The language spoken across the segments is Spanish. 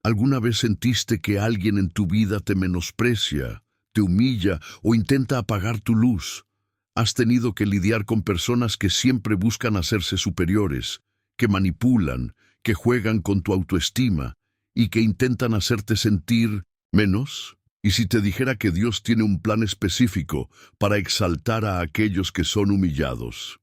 ¿Alguna vez sentiste que alguien en tu vida te menosprecia, te humilla o intenta apagar tu luz? ¿Has tenido que lidiar con personas que siempre buscan hacerse superiores, que manipulan, que juegan con tu autoestima y que intentan hacerte sentir menos? ¿Y si te dijera que Dios tiene un plan específico para exaltar a aquellos que son humillados?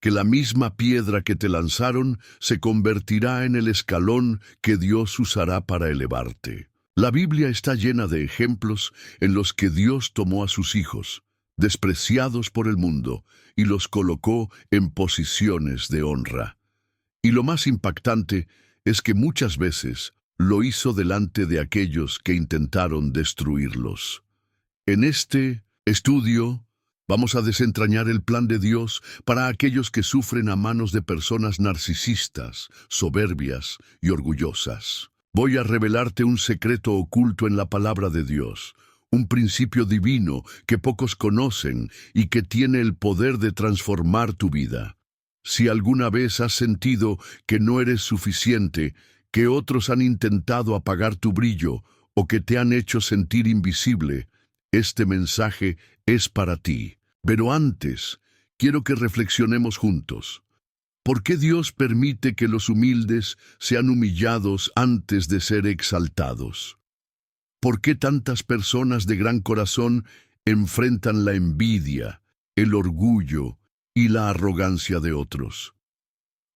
Que la misma piedra que te lanzaron se convertirá en el escalón que Dios usará para elevarte. La Biblia está llena de ejemplos en los que Dios tomó a sus hijos, despreciados por el mundo, y los colocó en posiciones de honra. Y lo más impactante es que muchas veces lo hizo delante de aquellos que intentaron destruirlos. En este estudio vamos a desentrañar el plan de Dios para aquellos que sufren a manos de personas narcisistas, soberbias y orgullosas. Voy a revelarte un secreto oculto en la palabra de Dios, un principio divino que pocos conocen y que tiene el poder de transformar tu vida. Si alguna vez has sentido que no eres suficiente, que otros han intentado apagar tu brillo o que te han hecho sentir invisible, este mensaje es para ti. Pero antes, quiero que reflexionemos juntos. ¿Por qué Dios permite que los humildes sean humillados antes de ser exaltados? ¿Por qué tantas personas de gran corazón enfrentan la envidia, el orgullo y la arrogancia de otros?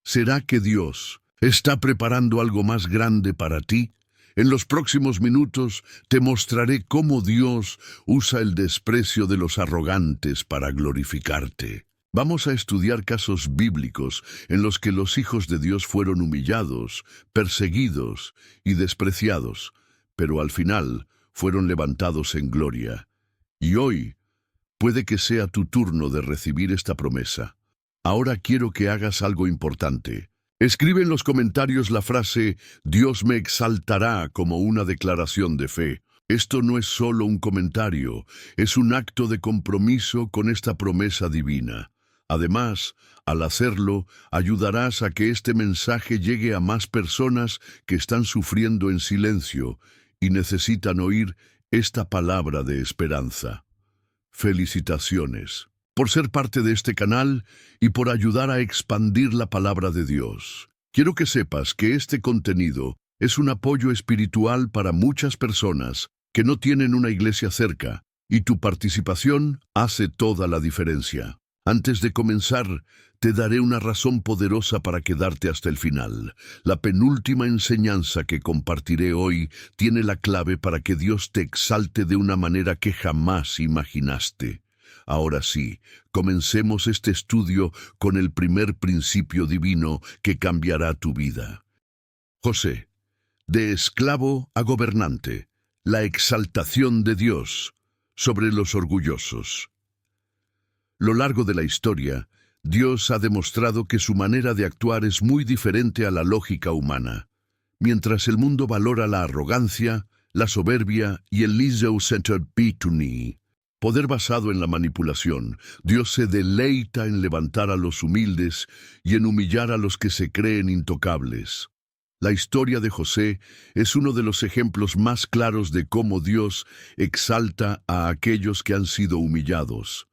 ¿Será que Dios está preparando algo más grande para ti? En los próximos minutos te mostraré cómo Dios usa el desprecio de los arrogantes para glorificarte. Vamos a estudiar casos bíblicos en los que los hijos de Dios fueron humillados, perseguidos y despreciados, pero al final fueron levantados en gloria. Y hoy puede que sea tu turno de recibir esta promesa. Ahora quiero que hagas algo importante. Escribe en los comentarios la frase «Dios me exaltará» como una declaración de fe. Esto no es solo un comentario, es un acto de compromiso con esta promesa divina. Además, al hacerlo, ayudarás a que este mensaje llegue a más personas que están sufriendo en silencio y necesitan oír esta palabra de esperanza. Felicitaciones por ser parte de este canal y por ayudar a expandir la palabra de Dios. Quiero que sepas que este contenido es un apoyo espiritual para muchas personas que no tienen una iglesia cerca, y tu participación hace toda la diferencia. Antes de comenzar, te daré una razón poderosa para quedarte hasta el final. La penúltima enseñanza que compartiré hoy tiene la clave para que Dios te exalte de una manera que jamás imaginaste. Ahora sí, comencemos este estudio con el primer principio divino que cambiará tu vida. José, de esclavo a gobernante, la exaltación de Dios sobre los orgullosos. Lo largo de la historia, Dios ha demostrado que su manera de actuar es muy diferente a la lógica humana. Mientras el mundo valora la arrogancia, la soberbia y el leisure-centered betuni, poder basado en la manipulación, Dios se deleita en levantar a los humildes y en humillar a los que se creen intocables. La historia de José es uno de los ejemplos más claros de cómo Dios exalta a aquellos que han sido humillados.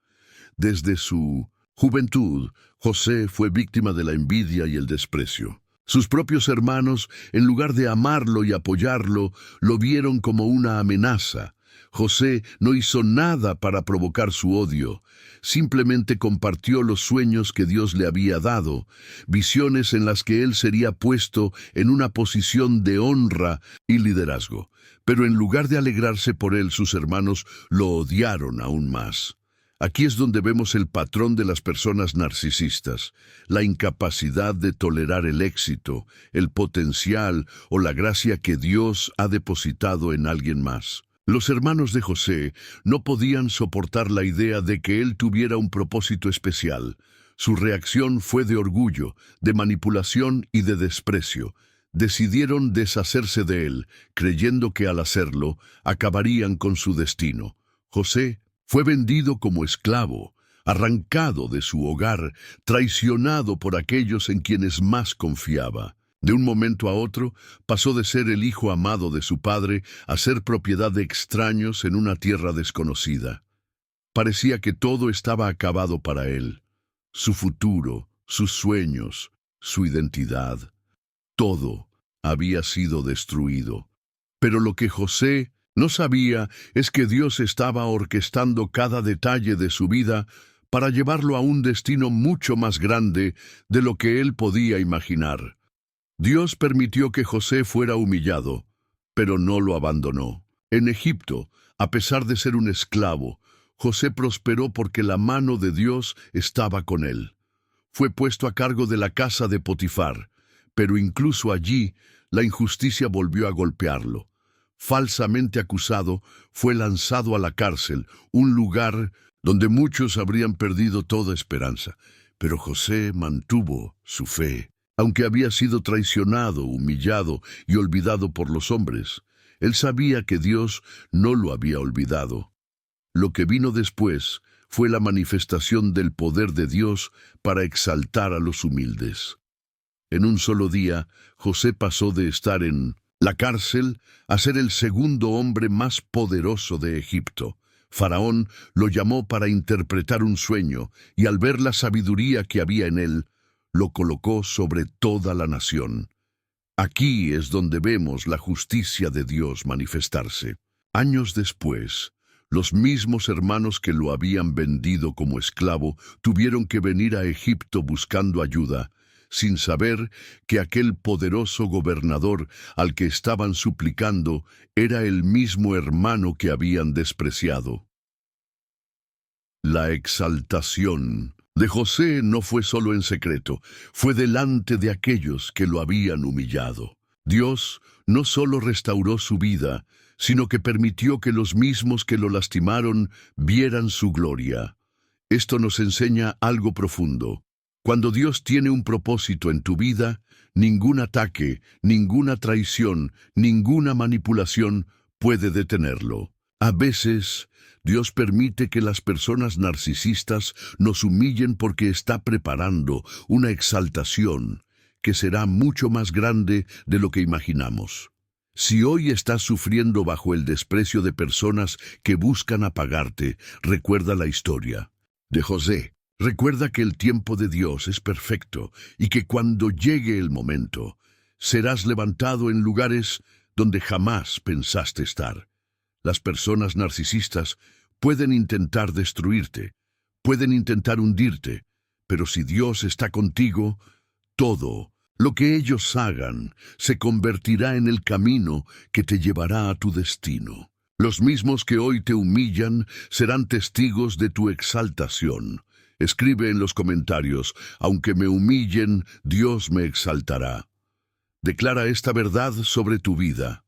Desde su juventud, José fue víctima de la envidia y el desprecio. Sus propios hermanos, en lugar de amarlo y apoyarlo, lo vieron como una amenaza. José no hizo nada para provocar su odio, simplemente compartió los sueños que Dios le había dado, visiones en las que él sería puesto en una posición de honra y liderazgo. Pero en lugar de alegrarse por él, sus hermanos lo odiaron aún más. Aquí es donde vemos el patrón de las personas narcisistas, la incapacidad de tolerar el éxito, el potencial o la gracia que Dios ha depositado en alguien más. Los hermanos de José no podían soportar la idea de que él tuviera un propósito especial. Su reacción fue de orgullo, de manipulación y de desprecio. Decidieron deshacerse de él, creyendo que al hacerlo acabarían con su destino. José fue vendido como esclavo, arrancado de su hogar, traicionado por aquellos en quienes más confiaba. De un momento a otro, pasó de ser el hijo amado de su padre a ser propiedad de extraños en una tierra desconocida. Parecía que todo estaba acabado para él. Su futuro, sus sueños, su identidad. Todo había sido destruido. Pero lo que José no sabía es que Dios estaba orquestando cada detalle de su vida para llevarlo a un destino mucho más grande de lo que él podía imaginar. Dios permitió que José fuera humillado, pero no lo abandonó. En Egipto, a pesar de ser un esclavo, José prosperó porque la mano de Dios estaba con él. Fue puesto a cargo de la casa de Potifar, pero incluso allí la injusticia volvió a golpearlo. Falsamente acusado, fue lanzado a la cárcel, un lugar donde muchos habrían perdido toda esperanza. Pero José mantuvo su fe. Aunque había sido traicionado, humillado y olvidado por los hombres, él sabía que Dios no lo había olvidado. Lo que vino después fue la manifestación del poder de Dios para exaltar a los humildes. En un solo día, José pasó de estar en la cárcel a ser el segundo hombre más poderoso de Egipto. Faraón lo llamó para interpretar un sueño, y al ver la sabiduría que había en él, lo colocó sobre toda la nación. Aquí es donde vemos la justicia de Dios manifestarse. Años después, los mismos hermanos que lo habían vendido como esclavo tuvieron que venir a Egipto buscando ayuda, sin saber que aquel poderoso gobernador al que estaban suplicando era el mismo hermano que habían despreciado. La exaltación de José no fue solo en secreto, fue delante de aquellos que lo habían humillado. Dios no solo restauró su vida, sino que permitió que los mismos que lo lastimaron vieran su gloria. Esto nos enseña algo profundo. Cuando Dios tiene un propósito en tu vida, ningún ataque, ninguna traición, ninguna manipulación puede detenerlo. A veces, Dios permite que las personas narcisistas nos humillen porque está preparando una exaltación que será mucho más grande de lo que imaginamos. Si hoy estás sufriendo bajo el desprecio de personas que buscan apagarte, recuerda la historia de José. Recuerda que el tiempo de Dios es perfecto y que cuando llegue el momento, serás levantado en lugares donde jamás pensaste estar. Las personas narcisistas pueden intentar destruirte, pueden intentar hundirte, pero si Dios está contigo, todo lo que ellos hagan se convertirá en el camino que te llevará a tu destino. Los mismos que hoy te humillan serán testigos de tu exaltación. Escribe en los comentarios: aunque me humillen, Dios me exaltará. Declara esta verdad sobre tu vida.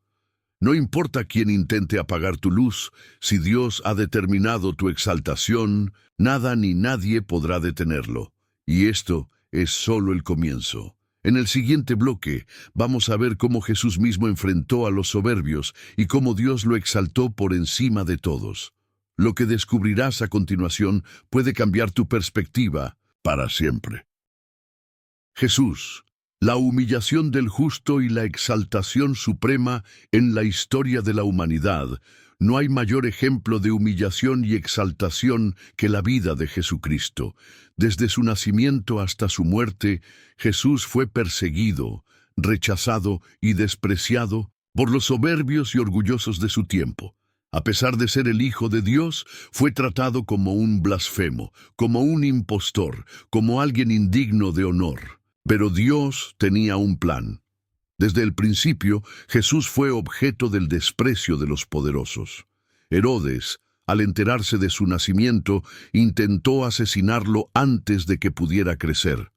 No importa quién intente apagar tu luz, si Dios ha determinado tu exaltación, nada ni nadie podrá detenerlo. Y esto es solo el comienzo. En el siguiente bloque vamos a ver cómo Jesús mismo enfrentó a los soberbios y cómo Dios lo exaltó por encima de todos. Lo que descubrirás a continuación puede cambiar tu perspectiva para siempre. Jesús, la humillación del justo y la exaltación suprema en la historia de la humanidad. No hay mayor ejemplo de humillación y exaltación que la vida de Jesucristo. Desde su nacimiento hasta su muerte, Jesús fue perseguido, rechazado y despreciado por los soberbios y orgullosos de su tiempo. A pesar de ser el Hijo de Dios, fue tratado como un blasfemo, como un impostor, como alguien indigno de honor. Pero Dios tenía un plan. Desde el principio, Jesús fue objeto del desprecio de los poderosos. Herodes, al enterarse de su nacimiento, intentó asesinarlo antes de que pudiera crecer.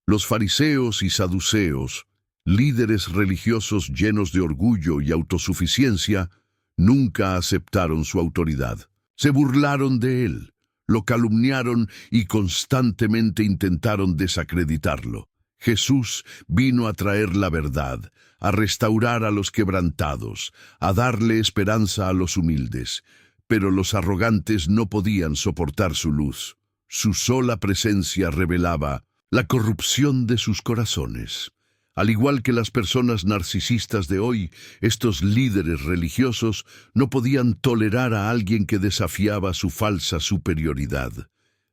Los fariseos y saduceos, líderes religiosos llenos de orgullo y autosuficiencia, nunca aceptaron su autoridad. Se burlaron de él, lo calumniaron y constantemente intentaron desacreditarlo. Jesús vino a traer la verdad, a restaurar a los quebrantados, a darle esperanza a los humildes. Pero los arrogantes no podían soportar su luz. Su sola presencia revelaba la corrupción de sus corazones. Al igual que las personas narcisistas de hoy, estos líderes religiosos no podían tolerar a alguien que desafiaba su falsa superioridad.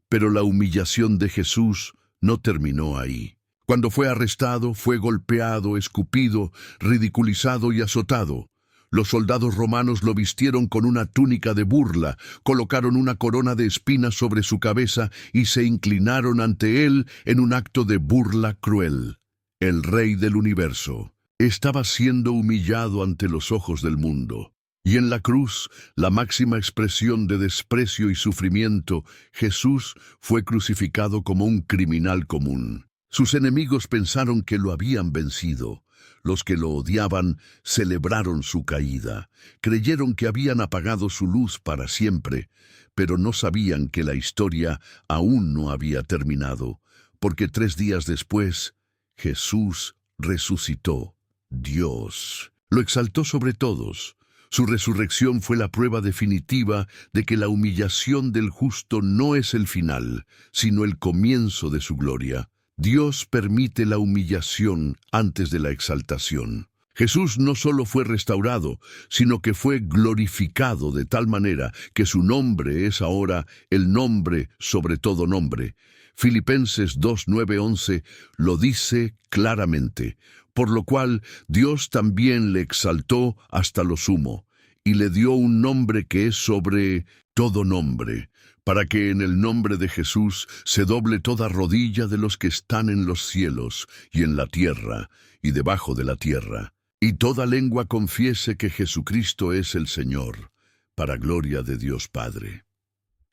Pero la humillación de Jesús no terminó ahí. Cuando fue arrestado, fue golpeado, escupido, ridiculizado y azotado. Los soldados romanos lo vistieron con una túnica de burla, colocaron una corona de espinas sobre su cabeza y se inclinaron ante él en un acto de burla cruel. El Rey del universo estaba siendo humillado ante los ojos del mundo. Y en la cruz, la máxima expresión de desprecio y sufrimiento, Jesús fue crucificado como un criminal común. Sus enemigos pensaron que lo habían vencido. Los que lo odiaban celebraron su caída. Creyeron que habían apagado su luz para siempre, pero no sabían que la historia aún no había terminado, porque 3 días después, Jesús resucitó. Dios lo exaltó sobre todos. Su resurrección fue la prueba definitiva de que la humillación del justo no es el final, sino el comienzo de su gloria. Dios permite la humillación antes de la exaltación. Jesús no solo fue restaurado, sino que fue glorificado de tal manera que su nombre es ahora el nombre sobre todo nombre. Filipenses 2, 9, 11 lo dice claramente, por lo cual Dios también le exaltó hasta lo sumo, y le dio un nombre que es sobre todo nombre, para que en el nombre de Jesús se doble toda rodilla de los que están en los cielos y en la tierra y debajo de la tierra, y toda lengua confiese que Jesucristo es el Señor, para gloria de Dios Padre.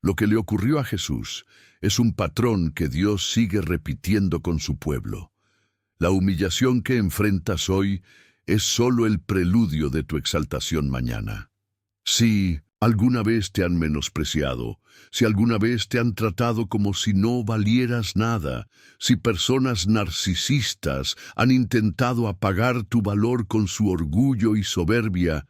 Lo que le ocurrió a Jesús es un patrón que Dios sigue repitiendo con su pueblo. La humillación que enfrentas hoy es solo el preludio de tu exaltación mañana. Si alguna vez te han menospreciado, si alguna vez te han tratado como si no valieras nada, si personas narcisistas han intentado apagar tu valor con su orgullo y soberbia,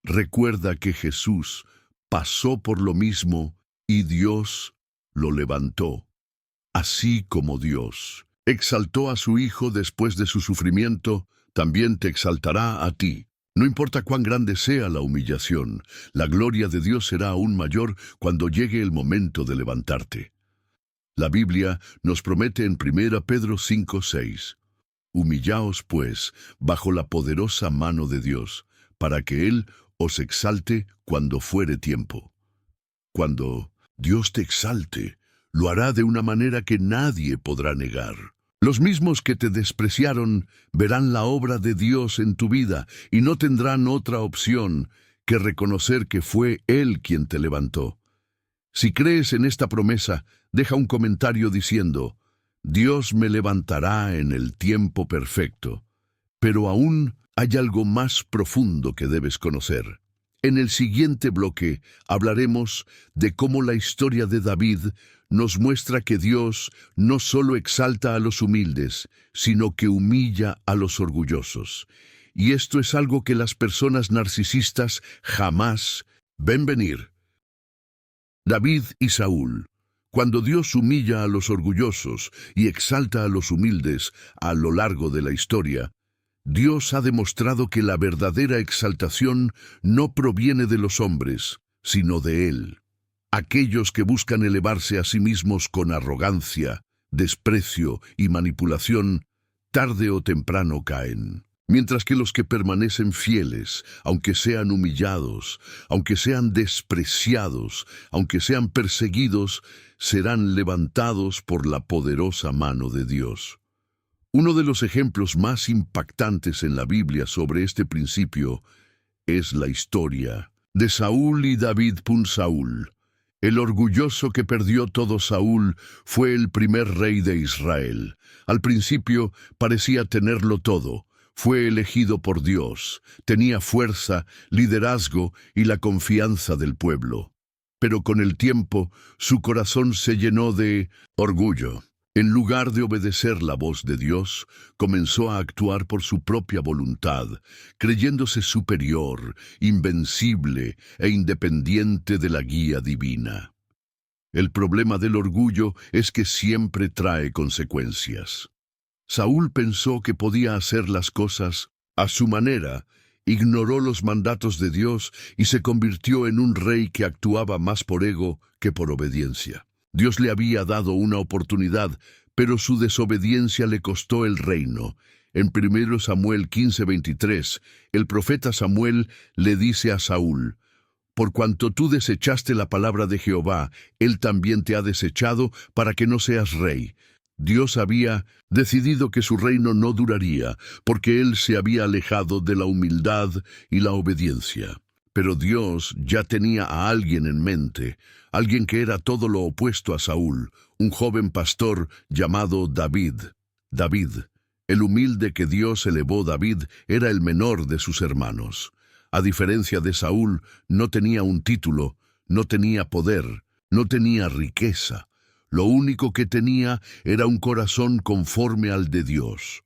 recuerda que Jesús pasó por lo mismo y Dios lo levantó. Así como Dios exaltó a su Hijo después de su sufrimiento, también te exaltará a ti. No importa cuán grande sea la humillación, la gloria de Dios será aún mayor cuando llegue el momento de levantarte. La Biblia nos promete en 1 Pedro 5, 6, humillaos pues bajo la poderosa mano de Dios, para que Él os exalte cuando fuere tiempo. Cuando Dios te exalte, lo hará de una manera que nadie podrá negar. Los mismos que te despreciaron verán la obra de Dios en tu vida y no tendrán otra opción que reconocer que fue Él quien te levantó. Si crees en esta promesa, deja un comentario diciendo: Dios me levantará en el tiempo perfecto. Pero aún hay algo más profundo que debes conocer. En el siguiente bloque hablaremos de cómo la historia de David nos muestra que Dios no solo exalta a los humildes, sino que humilla a los orgullosos. Y esto es algo que las personas narcisistas jamás ven venir. David y Saúl. Cuando Dios humilla a los orgullosos y exalta a los humildes a lo largo de la historia, Dios ha demostrado que la verdadera exaltación no proviene de los hombres, sino de Él. Aquellos que buscan elevarse a sí mismos con arrogancia, desprecio y manipulación, tarde o temprano caen. Mientras que los que permanecen fieles, aunque sean humillados, aunque sean despreciados, aunque sean perseguidos, serán levantados por la poderosa mano de Dios. Uno de los ejemplos más impactantes en la Biblia sobre este principio es la historia de Saúl y David. Saúl, el orgulloso que perdió todo Saúl, fue el primer rey de Israel. Al principio parecía tenerlo todo. Fue elegido por Dios, tenía fuerza, liderazgo y la confianza del pueblo. Pero con el tiempo, su corazón se llenó de orgullo. En lugar de obedecer la voz de Dios, comenzó a actuar por su propia voluntad, creyéndose superior, invencible e independiente de la guía divina. El problema del orgullo es que siempre trae consecuencias. Saúl pensó que podía hacer las cosas a su manera, ignoró los mandatos de Dios y se convirtió en un rey que actuaba más por ego que por obediencia. Dios le había dado una oportunidad, pero su desobediencia le costó el reino. En 1 Samuel 15:23, el profeta Samuel le dice a Saúl: por cuanto tú desechaste la palabra de Jehová, él también te ha desechado para que no seas rey. Dios había decidido que su reino no duraría, porque él se había alejado de la humildad y la obediencia. Pero Dios ya tenía a alguien en mente, alguien que era todo lo opuesto a Saúl, un joven pastor llamado David. David, el humilde que Dios elevó David, era el menor de sus hermanos. A diferencia de Saúl, no tenía un título, no tenía poder, no tenía riqueza. Lo único que tenía era un corazón conforme al de Dios.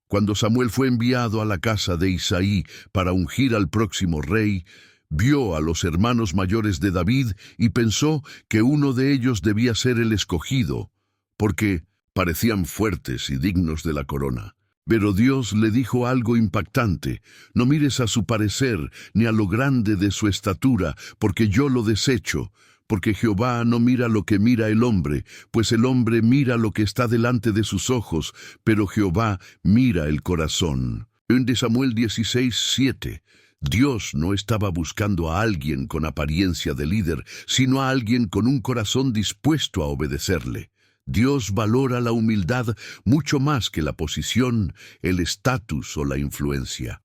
Cuando Samuel fue enviado a la casa de Isaí para ungir al próximo rey, vio a los hermanos mayores de David y pensó que uno de ellos debía ser el escogido, porque parecían fuertes y dignos de la corona. Pero Dios le dijo algo impactante: no mires a su parecer ni a lo grande de su estatura, porque yo lo desecho. Porque Jehová no mira lo que mira el hombre, pues el hombre mira lo que está delante de sus ojos, pero Jehová mira el corazón. En Samuel 16:7, Dios no estaba buscando a alguien con apariencia de líder, sino a alguien con un corazón dispuesto a obedecerle. Dios valora la humildad mucho más que la posición, el estatus o la influencia.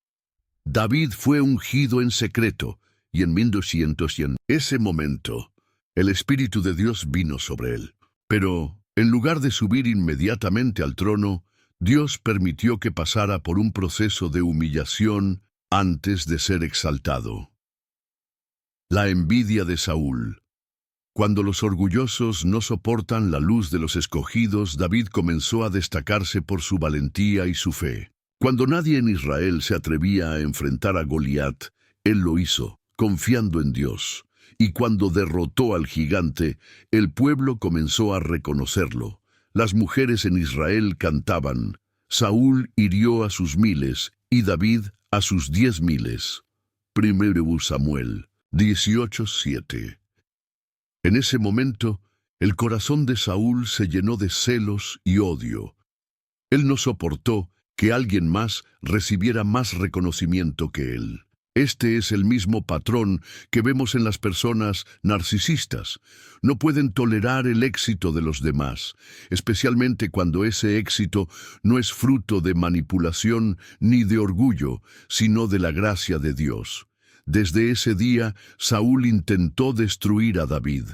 David fue ungido en secreto, y en 1200 y en ese momento, el Espíritu de Dios vino sobre él. Pero, en lugar de subir inmediatamente al trono, Dios permitió que pasara por un proceso de humillación antes de ser exaltado. La envidia de Saúl. Cuando los orgullosos no soportan la luz de los escogidos, David comenzó a destacarse por su valentía y su fe. Cuando nadie en Israel se atrevía a enfrentar a Goliat, él lo hizo, confiando en Dios. Y cuando derrotó al gigante, el pueblo comenzó a reconocerlo. Las mujeres en Israel cantaban: Saúl hirió a sus 1000 y David a sus 10,000. 1 Samuel 18:7. En ese momento, el corazón de Saúl se llenó de celos y odio. Él no soportó que alguien más recibiera más reconocimiento que él. Este es el mismo patrón que vemos en las personas narcisistas. No pueden tolerar el éxito de los demás, especialmente cuando ese éxito no es fruto de manipulación ni de orgullo, sino de la gracia de Dios. Desde ese día, Saúl intentó destruir a David.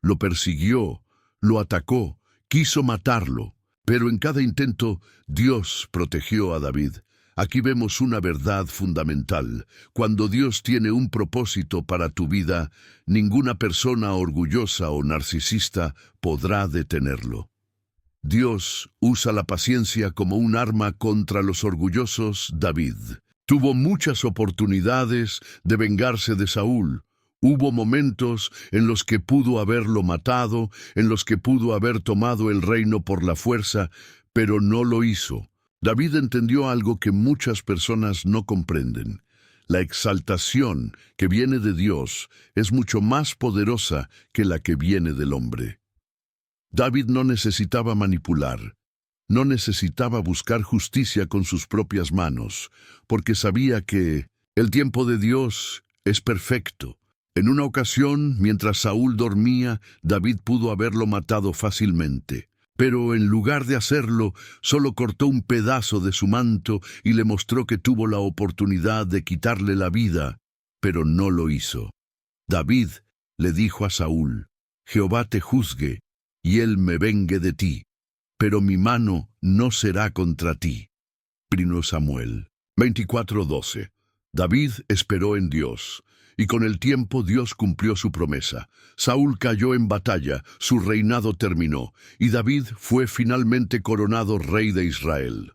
Lo persiguió, lo atacó, quiso matarlo, pero en cada intento Dios protegió a David. Aquí vemos una verdad fundamental. Cuando Dios tiene un propósito para tu vida, ninguna persona orgullosa o narcisista podrá detenerlo. Dios usa la paciencia como un arma contra los orgullosos. David tuvo muchas oportunidades de vengarse de Saúl. Hubo momentos en los que pudo haberlo matado, en los que pudo haber tomado el reino por la fuerza, pero no lo hizo. David entendió algo que muchas personas no comprenden. La exaltación que viene de Dios es mucho más poderosa que la que viene del hombre. David no necesitaba manipular, no necesitaba buscar justicia con sus propias manos, porque sabía que el tiempo de Dios es perfecto. En una ocasión, mientras Saúl dormía, David pudo haberlo matado fácilmente. Pero en lugar de hacerlo, solo cortó un pedazo de su manto y le mostró que tuvo la oportunidad de quitarle la vida, pero no lo hizo. David le dijo a Saúl: Jehová te juzgue, y él me vengue de ti, pero mi mano no será contra ti. 1 Samuel 24:12. David esperó en Dios, y con el tiempo Dios cumplió su promesa. Saúl cayó en batalla, su reinado terminó, y David fue finalmente coronado rey de Israel.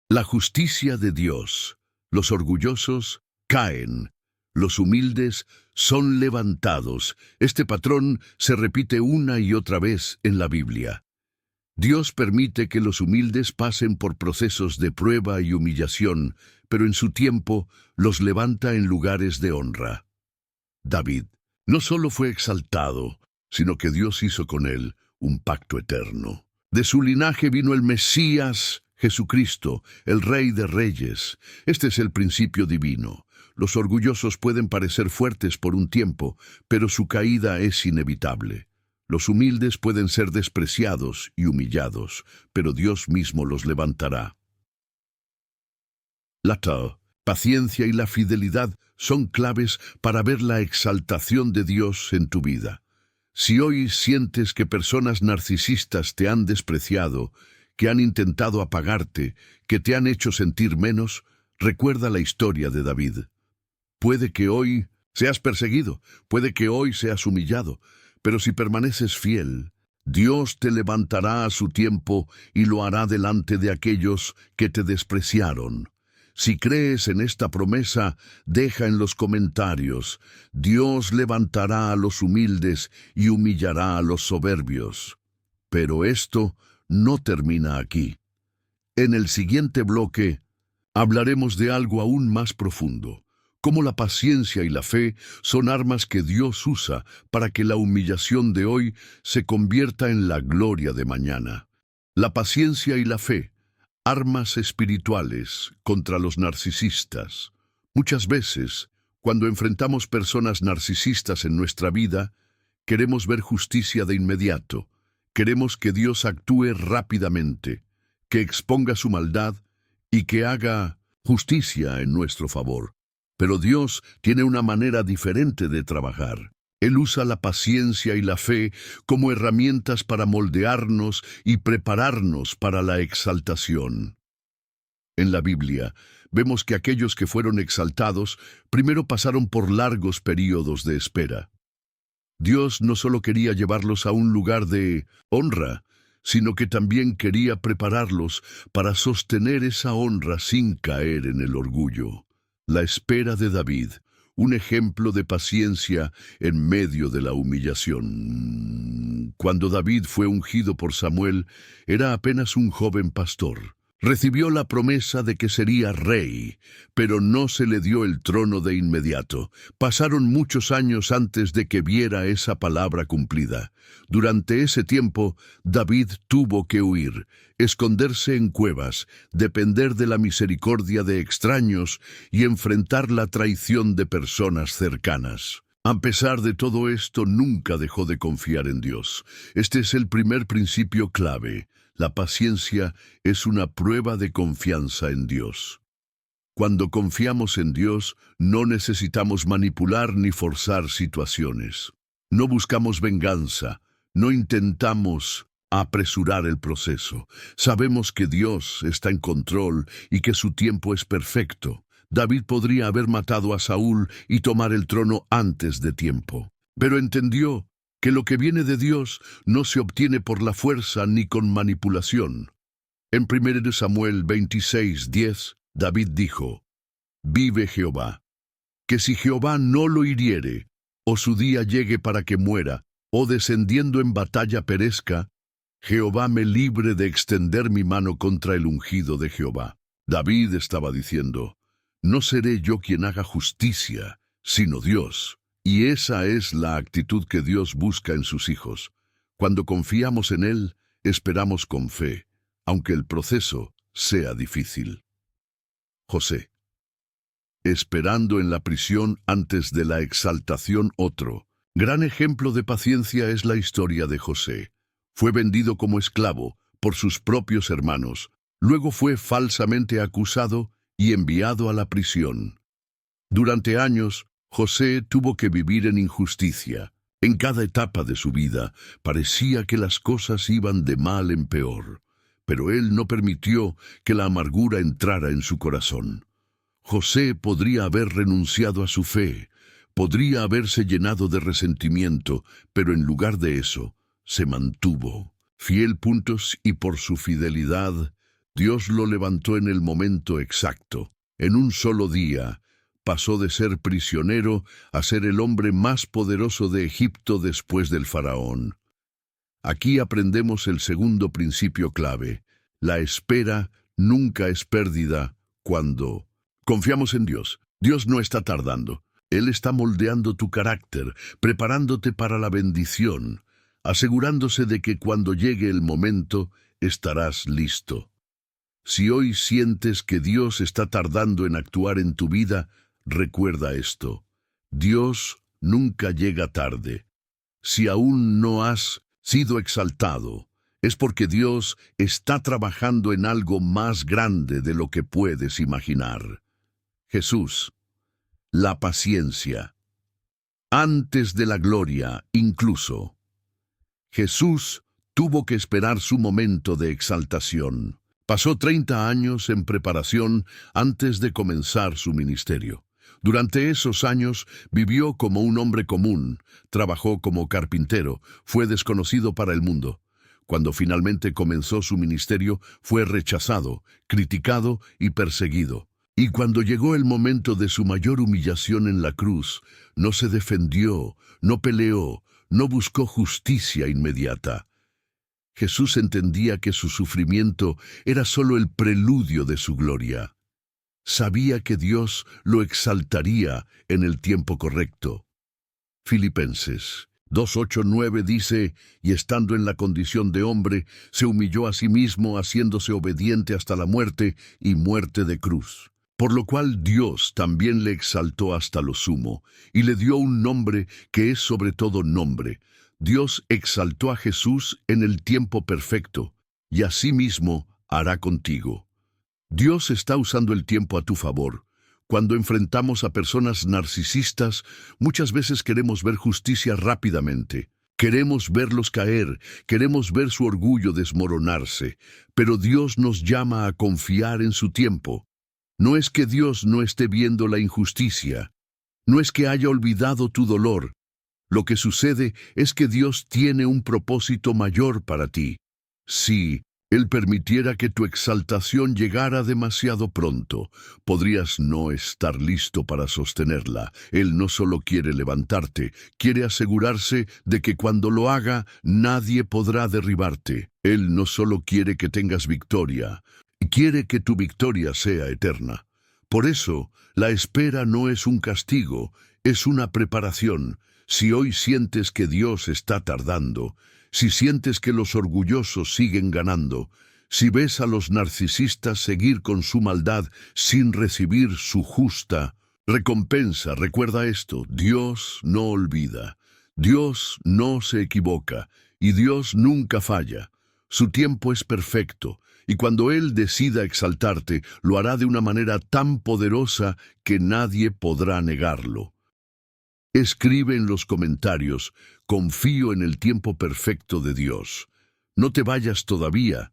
La justicia de Dios. Los orgullosos caen, Los humildes son levantados. Este patrón se repite una y otra vez en la Biblia. Dios permite que los humildes pasen por procesos de prueba y humillación, pero en su tiempo los levanta en lugares de honra. David no solo fue exaltado, sino que Dios hizo con él un pacto eterno. De su linaje vino el Mesías, Jesucristo, el Rey de Reyes. Este es el principio divino. Los orgullosos pueden parecer fuertes por un tiempo, pero su caída es inevitable. Los humildes pueden ser despreciados y humillados, pero Dios mismo los levantará. La paciencia y la fidelidad son claves para ver la exaltación de Dios en tu vida. Si hoy sientes que personas narcisistas te han despreciado, que han intentado apagarte, que te han hecho sentir menos, recuerda la historia de David. Puede que hoy seas perseguido, puede que hoy seas humillado, pero si permaneces fiel, Dios te levantará a su tiempo y lo hará delante de aquellos que te despreciaron. Si crees en esta promesa, deja en los comentarios: Dios levantará a los humildes y humillará a los soberbios. Pero esto no termina aquí. En el siguiente bloque hablaremos de algo aún más profundo: cómo la paciencia y la fe son armas que Dios usa para que la humillación de hoy se convierta en la gloria de mañana. La paciencia y la fe, armas espirituales contra los narcisistas. Muchas veces, cuando enfrentamos personas narcisistas en nuestra vida, queremos ver justicia de inmediato. Queremos que Dios actúe rápidamente, que exponga su maldad y que haga justicia en nuestro favor. Pero Dios tiene una manera diferente de trabajar. Él usa la paciencia y la fe como herramientas para moldearnos y prepararnos para la exaltación. En la Biblia, vemos que aquellos que fueron exaltados primero pasaron por largos períodos de espera. Dios no solo quería llevarlos a un lugar de honra, sino que también quería prepararlos para sostener esa honra sin caer en el orgullo. La espera de David, un ejemplo de paciencia en medio de la humillación. Cuando David fue ungido por Samuel, era apenas un joven pastor. Recibió la promesa de que sería rey, pero no se le dio el trono de inmediato. Pasaron muchos años antes de que viera esa palabra cumplida. Durante ese tiempo, David tuvo que huir, esconderse en cuevas, depender de la misericordia de extraños y enfrentar la traición de personas cercanas. A pesar de todo esto, nunca dejó de confiar en Dios. Este es el primer principio clave. La paciencia es una prueba de confianza en Dios. Cuando confiamos en Dios, no necesitamos manipular ni forzar situaciones. No buscamos venganza, no intentamos apresurar el proceso. Sabemos que Dios está en control y que su tiempo es perfecto. David podría haber matado a Saúl y tomar el trono antes de tiempo, pero entendió que lo que viene de Dios no se obtiene por la fuerza ni con manipulación. En 1 Samuel 26:10, David dijo: «Vive Jehová, que si Jehová no lo hiriere, o su día llegue para que muera, o descendiendo en batalla perezca, Jehová me libre de extender mi mano contra el ungido de Jehová». David estaba diciendo: «No seré yo quien haga justicia, sino Dios». Y esa es la actitud que Dios busca en sus hijos. Cuando confiamos en Él, esperamos con fe, aunque el proceso sea difícil. José. Esperando en la prisión antes de la exaltación. Otro gran ejemplo de paciencia es la historia de José. Fue vendido como esclavo por sus propios hermanos. Luego fue falsamente acusado y enviado a la prisión. Durante años, José tuvo que vivir en injusticia. En cada etapa de su vida parecía que las cosas iban de mal en peor, pero él no permitió que la amargura entrara en su corazón. José podría haber renunciado a su fe, podría haberse llenado de resentimiento, pero en lugar de eso, se mantuvo fiel. Y por su fidelidad, Dios lo levantó en el momento exacto. En un solo día, pasó de ser prisionero a ser el hombre más poderoso de Egipto después del faraón. Aquí aprendemos el segundo principio clave. La espera nunca es pérdida cuando confiamos en Dios. Dios no está tardando. Él está moldeando tu carácter, preparándote para la bendición, asegurándose de que cuando llegue el momento estarás listo. Si hoy sientes que Dios está tardando en actuar en tu vida, recuerda esto. Dios nunca llega tarde. Si aún no has sido exaltado, es porque Dios está trabajando en algo más grande de lo que puedes imaginar. Jesús, la paciencia. Antes de la gloria, incluso. Jesús tuvo que esperar su momento de exaltación. Pasó 30 años en preparación antes de comenzar su ministerio. Durante esos años vivió como un hombre común, trabajó como carpintero, fue desconocido para el mundo. Cuando finalmente comenzó su ministerio, fue rechazado, criticado y perseguido. Y cuando llegó el momento de su mayor humillación en la cruz, no se defendió, no peleó, no buscó justicia inmediata. Jesús entendía que su sufrimiento era solo el preludio de su gloria. Sabía que Dios lo exaltaría en el tiempo correcto. Filipenses 2:8-9 dice, y estando en la condición de hombre, se humilló a sí mismo, haciéndose obediente hasta la muerte y muerte de cruz. Por lo cual Dios también le exaltó hasta lo sumo, y le dio un nombre que es sobre todo nombre. Dios exaltó a Jesús en el tiempo perfecto, y asimismo hará contigo. Dios está usando el tiempo a tu favor. Cuando enfrentamos a personas narcisistas, muchas veces queremos ver justicia rápidamente. Queremos verlos caer, queremos ver su orgullo desmoronarse, pero Dios nos llama a confiar en su tiempo. No es que Dios no esté viendo la injusticia, no es que haya olvidado tu dolor. Lo que sucede es que Dios tiene un propósito mayor para ti. Si Él permitiera que tu exaltación llegara demasiado pronto, podrías no estar listo para sostenerla. Él no solo quiere levantarte, quiere asegurarse de que cuando lo haga, nadie podrá derribarte. Él no solo quiere que tengas victoria, quiere que tu victoria sea eterna. Por eso, la espera no es un castigo, es una preparación. Si hoy sientes que Dios está tardando, si sientes que los orgullosos siguen ganando, si ves a los narcisistas seguir con su maldad sin recibir su justa recompensa, recuerda esto: Dios no olvida, Dios no se equivoca y Dios nunca falla. Su tiempo es perfecto, y cuando Él decida exaltarte, lo hará de una manera tan poderosa que nadie podrá negarlo. Escribe en los comentarios: confío en el tiempo perfecto de Dios. No te vayas todavía.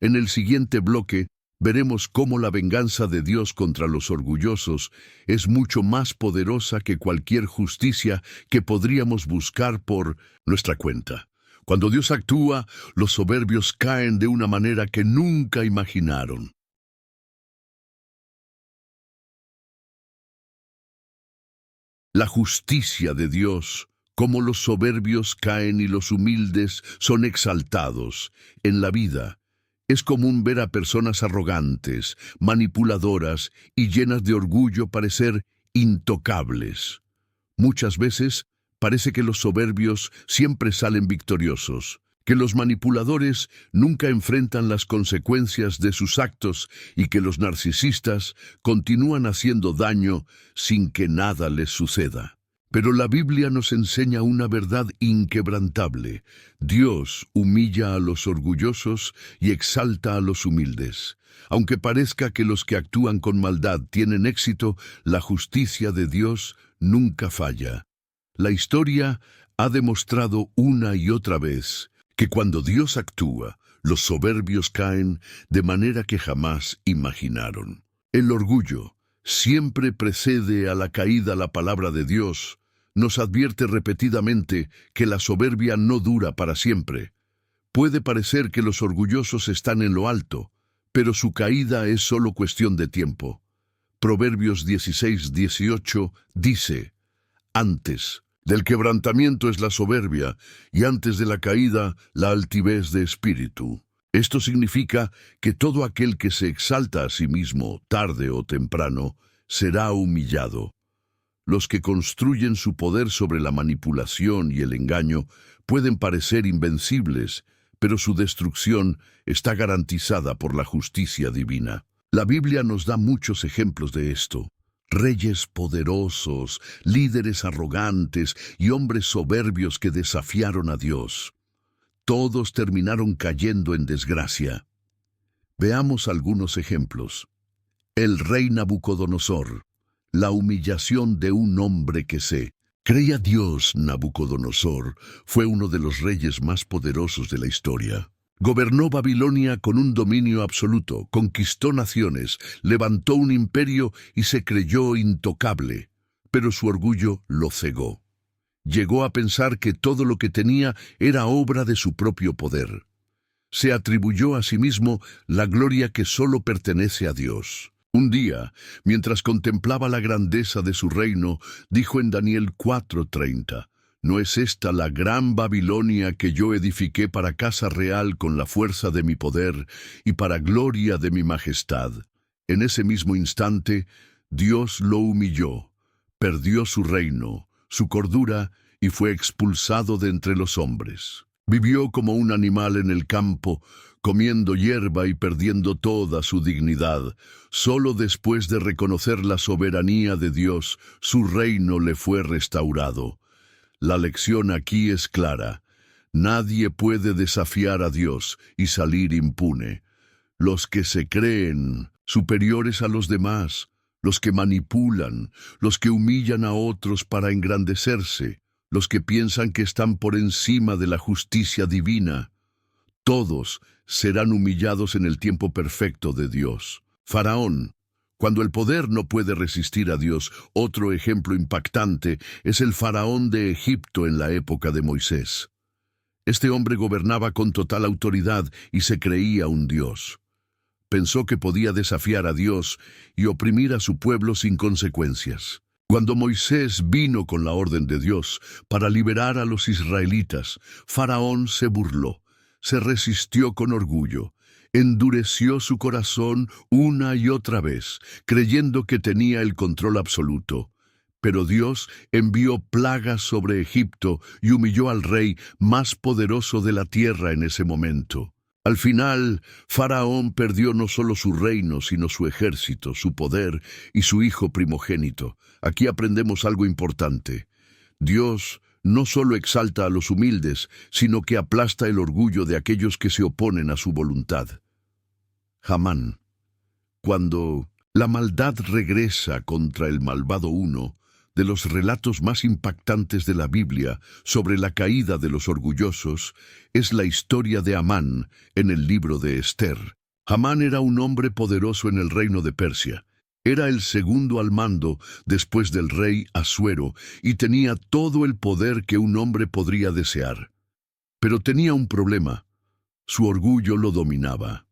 En el siguiente bloque veremos cómo la venganza de Dios contra los orgullosos es mucho más poderosa que cualquier justicia que podríamos buscar por nuestra cuenta. Cuando Dios actúa, los soberbios caen de una manera que nunca imaginaron. La justicia de Dios, como los soberbios caen y los humildes son exaltados. En la vida, es común ver a personas arrogantes, manipuladoras y llenas de orgullo parecer intocables. Muchas veces parece que los soberbios siempre salen victoriosos, que los manipuladores nunca enfrentan las consecuencias de sus actos y que los narcisistas continúan haciendo daño sin que nada les suceda. Pero la Biblia nos enseña una verdad inquebrantable. Dios humilla a los orgullosos y exalta a los humildes. Aunque parezca que los que actúan con maldad tienen éxito, la justicia de Dios nunca falla. La historia ha demostrado una y otra vez que cuando Dios actúa, los soberbios caen de manera que jamás imaginaron. El orgullo siempre precede a la caída. La palabra de Dios nos advierte repetidamente que la soberbia no dura para siempre. Puede parecer que los orgullosos están en lo alto, pero su caída es solo cuestión de tiempo. Proverbios 16:18 dice: Antes del quebrantamiento es la soberbia, y antes de la caída la altivez de espíritu. Esto significa que todo aquel que se exalta a sí mismo, tarde o temprano, será humillado. Los que construyen su poder sobre la manipulación y el engaño pueden parecer invencibles, pero su destrucción está garantizada por la justicia divina. La Biblia nos da muchos ejemplos de esto. Reyes poderosos, líderes arrogantes y hombres soberbios que desafiaron a Dios. Todos terminaron cayendo en desgracia. Veamos algunos ejemplos. El rey Nabucodonosor. La humillación de un hombre que se creía Dios. Nabucodonosor fue uno de los reyes más poderosos de la historia. Gobernó Babilonia con un dominio absoluto, conquistó naciones, levantó un imperio y se creyó intocable, pero su orgullo lo cegó. Llegó a pensar que todo lo que tenía era obra de su propio poder. Se atribuyó a sí mismo la gloria que solo pertenece a Dios. Un día, mientras contemplaba la grandeza de su reino, dijo en Daniel 4:30, ¿no es esta la gran Babilonia que yo edifiqué para casa real con la fuerza de mi poder y para gloria de mi majestad? En ese mismo instante, Dios lo humilló, perdió su reino, su cordura y fue expulsado de entre los hombres. Vivió como un animal en el campo, comiendo hierba y perdiendo toda su dignidad. Solo después de reconocer la soberanía de Dios, su reino le fue restaurado. La lección aquí es clara. Nadie puede desafiar a Dios y salir impune. Los que se creen superiores a los demás, los que manipulan, los que humillan a otros para engrandecerse, los que piensan que están por encima de la justicia divina, todos serán humillados en el tiempo perfecto de Dios. Faraón. Cuando el poder no puede resistir a Dios, otro ejemplo impactante es el faraón de Egipto en la época de Moisés. Este hombre gobernaba con total autoridad y se creía un dios. Pensó que podía desafiar a Dios y oprimir a su pueblo sin consecuencias. Cuando Moisés vino con la orden de Dios para liberar a los israelitas, Faraón se burló, se resistió con orgullo. Endureció su corazón una y otra vez, creyendo que tenía el control absoluto. Pero Dios envió plagas sobre Egipto y humilló al rey más poderoso de la tierra en ese momento. Al final, Faraón perdió no solo su reino, sino su ejército, su poder y su hijo primogénito. Aquí aprendemos algo importante. Dios no solo exalta a los humildes, sino que aplasta el orgullo de aquellos que se oponen a su voluntad. Hamán. Cuando la maldad regresa contra el malvado uno, de los relatos más impactantes de la Biblia sobre la caída de los orgullosos, es la historia de Amán en el libro de Esther. Amán era un hombre poderoso en el reino de Persia. Era el segundo al mando después del rey Asuero y tenía todo el poder que un hombre podría desear. Pero tenía un problema. Su orgullo lo dominaba.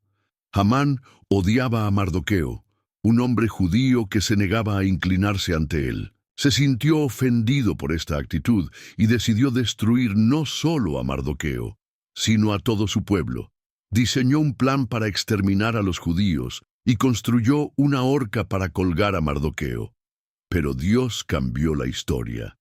Amán odiaba a Mardoqueo, un hombre judío que se negaba a inclinarse ante él. Se sintió ofendido por esta actitud y decidió destruir no solo a Mardoqueo, sino a todo su pueblo. Diseñó un plan para exterminar a los judíos y construyó una horca para colgar a Mardoqueo. Pero Dios cambió la historia.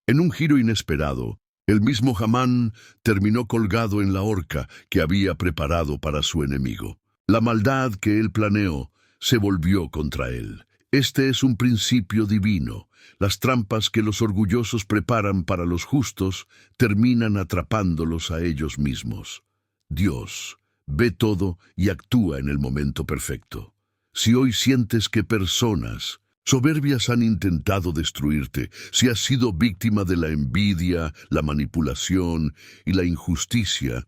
En un giro inesperado, el mismo Amán terminó colgado en la horca que había preparado para su enemigo. La maldad que él planeó se volvió contra él. Este es un principio divino. Las trampas que los orgullosos preparan para los justos terminan atrapándolos a ellos mismos. Dios ve todo y actúa en el momento perfecto. Si hoy sientes que personas soberbias han intentado destruirte, si has sido víctima de la envidia, la manipulación y la injusticia,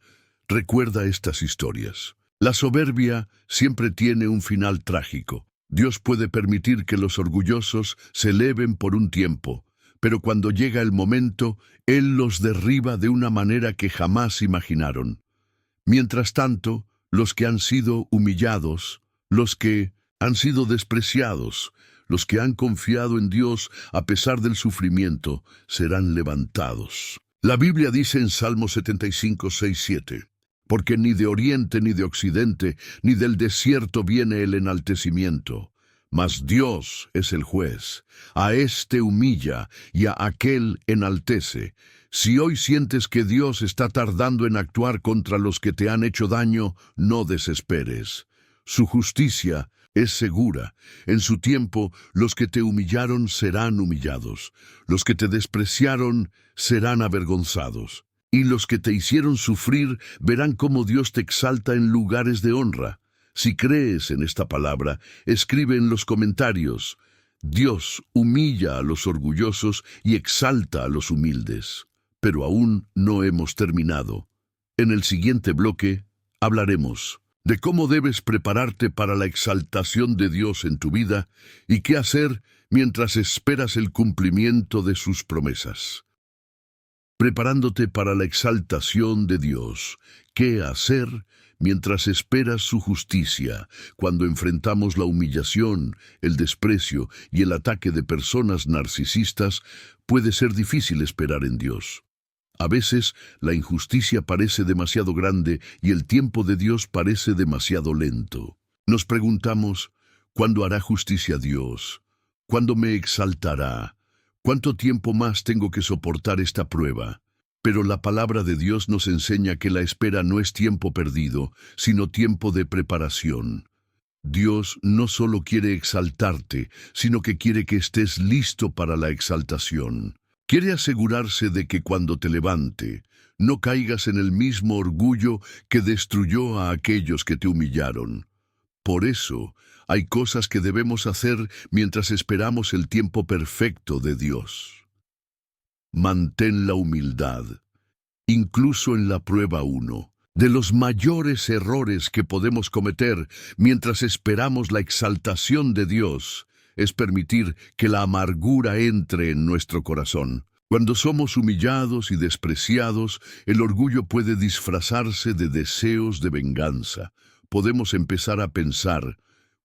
recuerda estas historias. La soberbia siempre tiene un final trágico. Dios puede permitir que los orgullosos se eleven por un tiempo, pero cuando llega el momento, Él los derriba de una manera que jamás imaginaron. Mientras tanto, los que han sido humillados, los que Han sido despreciados. Los que han confiado en Dios a pesar del sufrimiento serán levantados. La Biblia dice en Salmo 75, 6, 7, porque ni de oriente ni de occidente, ni del desierto viene el enaltecimiento. Mas Dios es el juez. A éste humilla y a aquel enaltece. Si hoy sientes que Dios está tardando en actuar contra los que te han hecho daño, no desesperes. Su justicia es segura. En su tiempo, los que te humillaron serán humillados. Los que te despreciaron serán avergonzados. Y los que te hicieron sufrir verán cómo Dios te exalta en lugares de honra. Si crees en esta palabra, escribe en los comentarios: Dios humilla a los orgullosos y exalta a los humildes. Pero aún no hemos terminado. En el siguiente bloque hablaremos de cómo debes prepararte para la exaltación de Dios en tu vida y qué hacer mientras esperas el cumplimiento de sus promesas. Preparándote para la exaltación de Dios, ¿qué hacer mientras esperas su justicia, cuando enfrentamos la humillación, el desprecio y el ataque de personas narcisistas? Puede ser difícil esperar en Dios. A veces la injusticia parece demasiado grande y el tiempo de Dios parece demasiado lento. Nos preguntamos: ¿cuándo hará justicia Dios? ¿Cuándo me exaltará? ¿Cuánto tiempo más tengo que soportar esta prueba? Pero la palabra de Dios nos enseña que la espera no es tiempo perdido, sino tiempo de preparación. Dios no solo quiere exaltarte, sino que quiere que estés listo para la exaltación. Quiere asegurarse de que cuando te levante, no caigas en el mismo orgullo que destruyó a aquellos que te humillaron. Por eso, hay cosas que debemos hacer mientras esperamos el tiempo perfecto de Dios. Mantén la humildad, incluso en la prueba 1. De los mayores errores que podemos cometer mientras esperamos la exaltación de Dios es permitir que la amargura entre en nuestro corazón. Cuando somos humillados y despreciados, el orgullo puede disfrazarse de deseos de venganza. Podemos empezar a pensar: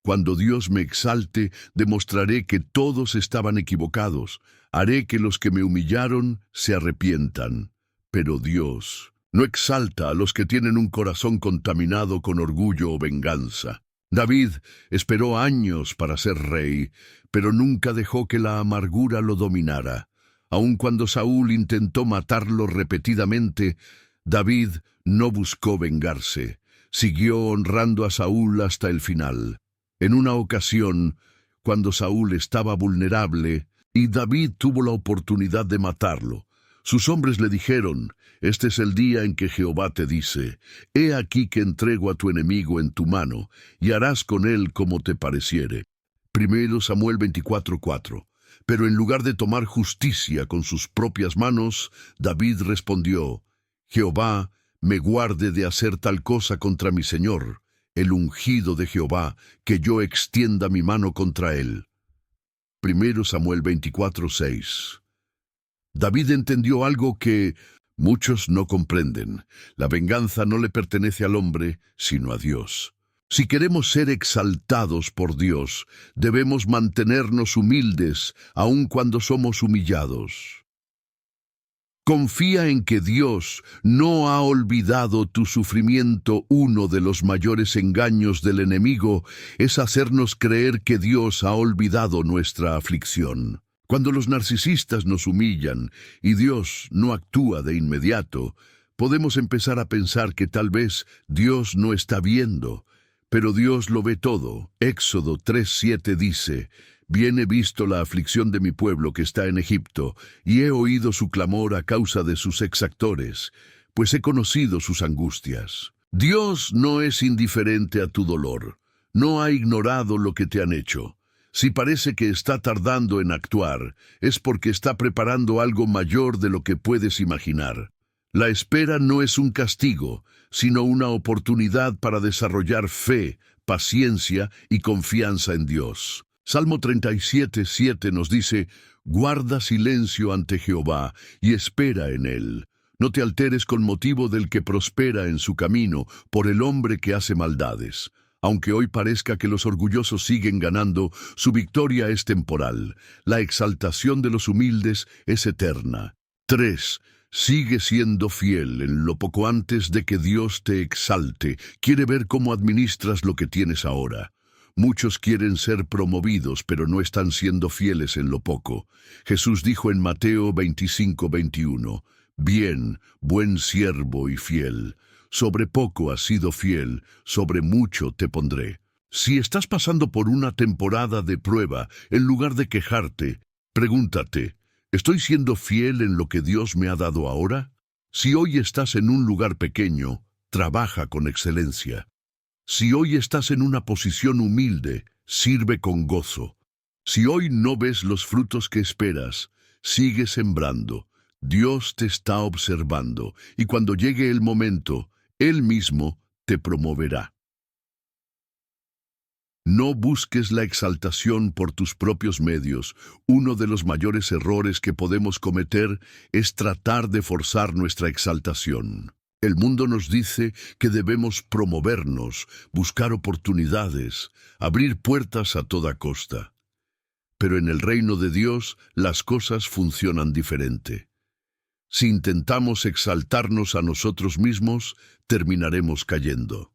cuando Dios me exalte, demostraré que todos estaban equivocados. Haré que los que me humillaron se arrepientan. Pero Dios no exalta a los que tienen un corazón contaminado con orgullo o venganza. David esperó años para ser rey, pero nunca dejó que la amargura lo dominara. Aun cuando Saúl intentó matarlo repetidamente, David no buscó vengarse. Siguió honrando a Saúl hasta el final. En una ocasión, cuando Saúl estaba vulnerable y David tuvo la oportunidad de matarlo, sus hombres le dijeron: «Este es el día en que Jehová te dice: he aquí que entrego a tu enemigo en tu mano, y harás con él como te pareciere». 1 Samuel 24:4. Pero en lugar de tomar justicia con sus propias manos, David respondió: «Jehová me guarde de hacer tal cosa contra mi señor, el ungido de Jehová, que yo extienda mi mano contra él». 1 Samuel 24:6. David entendió algo que muchos no comprenden: la venganza no le pertenece al hombre, sino a Dios. Si queremos ser exaltados por Dios, debemos mantenernos humildes, aun cuando somos humillados. Confía en que Dios no ha olvidado tu sufrimiento. Uno de los mayores engaños del enemigo es hacernos creer que Dios ha olvidado nuestra aflicción. Cuando los narcisistas nos humillan y Dios no actúa de inmediato, podemos empezar a pensar que tal vez Dios no está viendo, pero Dios lo ve todo. Éxodo 3:7 dice: «Bien he visto la aflicción de mi pueblo que está en Egipto, y he oído su clamor a causa de sus exactores, pues he conocido sus angustias». Dios no es indiferente a tu dolor, no ha ignorado lo que te han hecho. Si parece que está tardando en actuar, es porque está preparando algo mayor de lo que puedes imaginar. La espera no es un castigo, sino una oportunidad para desarrollar fe, paciencia y confianza en Dios. Salmo 37:7 nos dice: «Guarda silencio ante Jehová y espera en él. No te alteres con motivo del que prospera en su camino, por el hombre que hace maldades. Aunque hoy parezca que los orgullosos siguen ganando, su victoria es temporal. La exaltación de los humildes es eterna. 3. Sigue siendo fiel en lo poco antes de que Dios te exalte. Quiere ver cómo administras lo que tienes ahora. Muchos quieren ser promovidos, pero no están siendo fieles en lo poco. Jesús dijo en Mateo 25:21, «Bien, buen siervo y fiel. Sobre poco has sido fiel, sobre mucho te pondré». Si estás pasando por una temporada de prueba, en lugar de quejarte, pregúntate, ¿estoy siendo fiel en lo que Dios me ha dado ahora? Si hoy estás en un lugar pequeño, trabaja con excelencia. Si hoy estás en una posición humilde, sirve con gozo. Si hoy no ves los frutos que esperas, sigue sembrando. Dios te está observando y cuando llegue el momento, Él mismo te promoverá. No busques la exaltación por tus propios medios. Uno de los mayores errores que podemos cometer es tratar de forzar nuestra exaltación. El mundo nos dice que debemos promovernos, buscar oportunidades, abrir puertas a toda costa. Pero en el reino de Dios las cosas funcionan diferente. Si intentamos exaltarnos a nosotros mismos, terminaremos cayendo.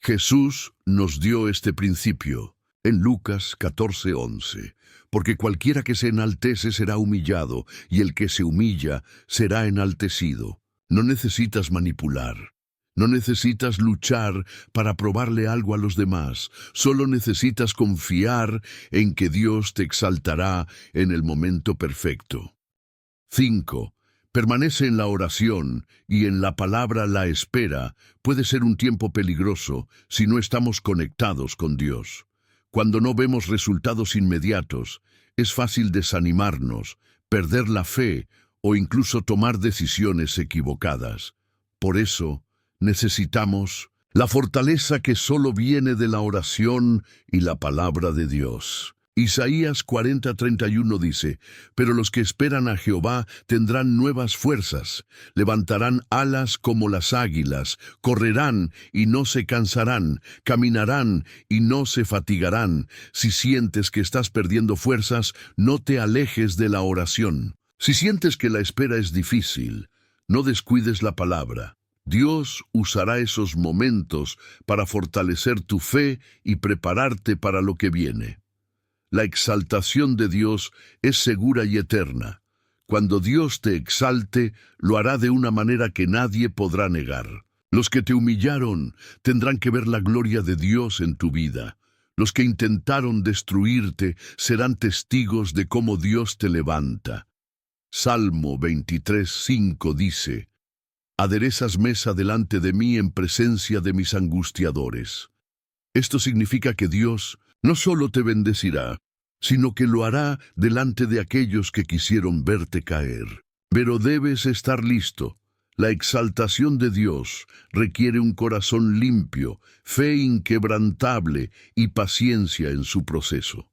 Jesús nos dio este principio en Lucas 14:11, porque cualquiera que se enaltece será humillado, y el que se humilla será enaltecido. No necesitas manipular, no necesitas luchar para probarle algo a los demás, solo necesitas confiar en que Dios te exaltará en el momento perfecto. 5. Permanece en la oración y en la palabra la espera. Puede ser un tiempo peligroso si no estamos conectados con Dios. Cuando no vemos resultados inmediatos, es fácil desanimarnos, perder la fe o incluso tomar decisiones equivocadas. Por eso, necesitamos la fortaleza que solo viene de la oración y la palabra de Dios. Isaías 40:31 dice, «Pero los que esperan a Jehová tendrán nuevas fuerzas, levantarán alas como las águilas, correrán y no se cansarán, caminarán y no se fatigarán». Si sientes que estás perdiendo fuerzas, no te alejes de la oración. Si sientes que la espera es difícil, no descuides la palabra. Dios usará esos momentos para fortalecer tu fe y prepararte para lo que viene. La exaltación de Dios es segura y eterna. Cuando Dios te exalte, lo hará de una manera que nadie podrá negar. Los que te humillaron tendrán que ver la gloria de Dios en tu vida. Los que intentaron destruirte serán testigos de cómo Dios te levanta. Salmo 23:5 dice, «Aderezas mesa delante de mí en presencia de mis angustiadores». Esto significa que Dios no solo te bendecirá, sino que lo hará delante de aquellos que quisieron verte caer. Pero debes estar listo. La exaltación de Dios requiere un corazón limpio, fe inquebrantable y paciencia en su proceso.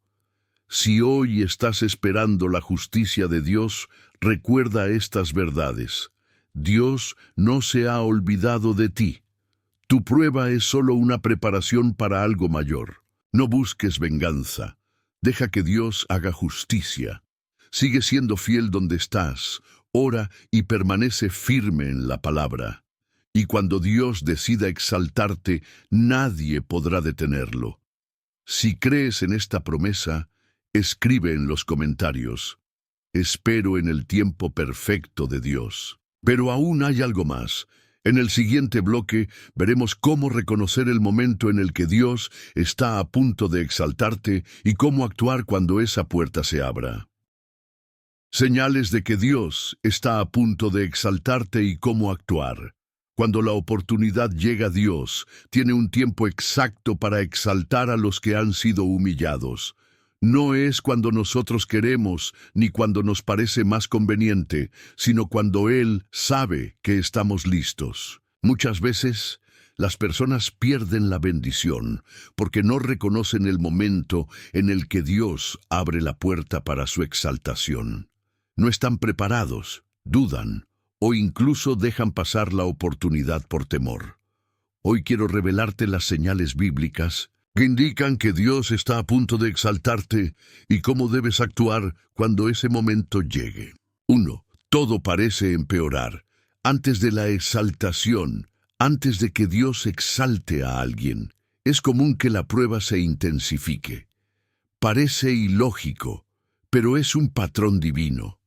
Si hoy estás esperando la justicia de Dios, recuerda estas verdades. Dios no se ha olvidado de ti. Tu prueba es solo una preparación para algo mayor. No busques venganza. Deja que Dios haga justicia. Sigue siendo fiel donde estás. Ora y permanece firme en la palabra. Y cuando Dios decida exaltarte, nadie podrá detenerlo. Si crees en esta promesa, escribe en los comentarios, «Espero en el tiempo perfecto de Dios». Pero aún hay algo más. En el siguiente bloque veremos cómo reconocer el momento en el que Dios está a punto de exaltarte y cómo actuar cuando esa puerta se abra. Señales de que Dios está a punto de exaltarte y cómo actuar. Cuando la oportunidad llega, Dios tiene un tiempo exacto para exaltar a los que han sido humillados. No es cuando nosotros queremos ni cuando nos parece más conveniente, sino cuando Él sabe que estamos listos. Muchas veces, las personas pierden la bendición porque no reconocen el momento en el que Dios abre la puerta para su exaltación. No están preparados, dudan o incluso dejan pasar la oportunidad por temor. Hoy quiero revelarte las señales bíblicas que indican que Dios está a punto de exaltarte y cómo debes actuar cuando ese momento llegue. 1. Todo parece empeorar. Antes de la exaltación, antes de que Dios exalte a alguien, es común que la prueba se intensifique. Parece ilógico, pero es un patrón divino.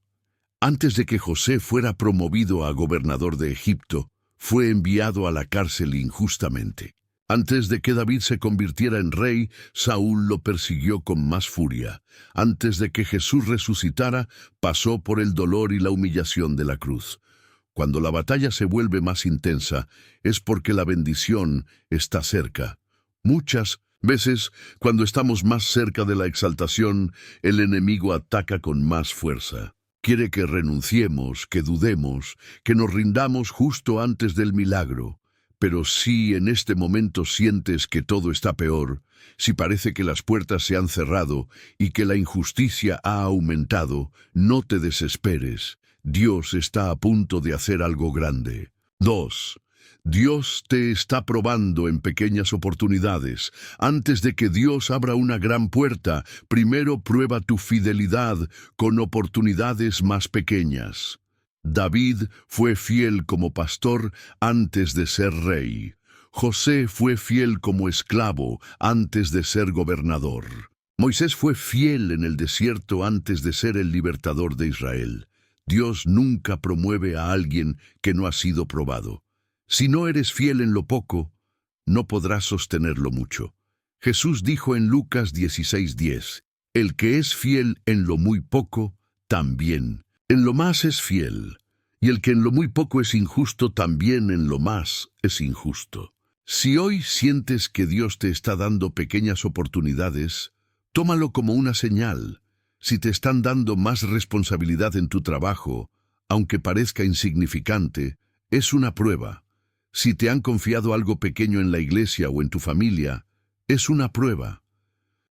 Antes de que José fuera promovido a gobernador de Egipto, fue enviado a la cárcel injustamente. Antes de que David se convirtiera en rey, Saúl lo persiguió con más furia. Antes de que Jesús resucitara, pasó por el dolor y la humillación de la cruz. Cuando la batalla se vuelve más intensa, es porque la bendición está cerca. Muchas veces, cuando estamos más cerca de la exaltación, el enemigo ataca con más fuerza. Quiere que renunciemos, que dudemos, que nos rindamos justo antes del milagro. Pero si en este momento sientes que todo está peor, si parece que las puertas se han cerrado y que la injusticia ha aumentado, no te desesperes. Dios está a punto de hacer algo grande. 2. Dios te está probando en pequeñas oportunidades. Antes de que Dios abra una gran puerta, primero prueba tu fidelidad con oportunidades más pequeñas. David fue fiel como pastor antes de ser rey. José fue fiel como esclavo antes de ser gobernador. Moisés fue fiel en el desierto antes de ser el libertador de Israel. Dios nunca promueve a alguien que no ha sido probado. Si no eres fiel en lo poco, no podrás sostenerlo mucho. Jesús dijo en Lucas 16:10, el que es fiel en lo muy poco, también en lo más es fiel, y el que en lo muy poco es injusto, también en lo más es injusto. Si hoy sientes que Dios te está dando pequeñas oportunidades, tómalo como una señal. Si te están dando más responsabilidad en tu trabajo, aunque parezca insignificante, es una prueba. Si te han confiado algo pequeño en la iglesia o en tu familia, es una prueba.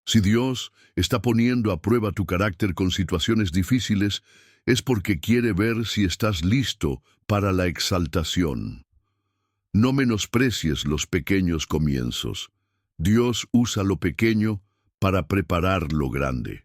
Si Dios está poniendo a prueba tu carácter con situaciones difíciles, es porque quiere ver si estás listo para la exaltación. No menosprecies los pequeños comienzos. Dios usa lo pequeño para preparar lo grande.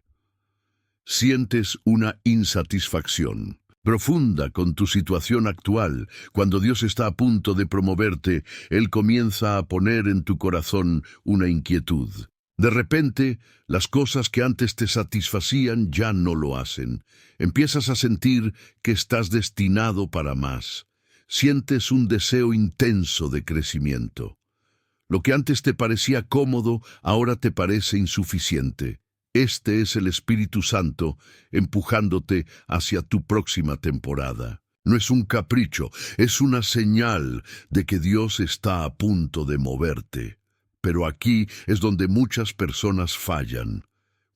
Sientes una insatisfacción profunda con tu situación actual. Cuando Dios está a punto de promoverte, Él comienza a poner en tu corazón una inquietud. De repente, las cosas que antes te satisfacían ya no lo hacen. Empiezas a sentir que estás destinado para más. Sientes un deseo intenso de crecimiento. Lo que antes te parecía cómodo, ahora te parece insuficiente. Este es el Espíritu Santo empujándote hacia tu próxima temporada. No es un capricho, es una señal de que Dios está a punto de moverte. Pero aquí es donde muchas personas fallan.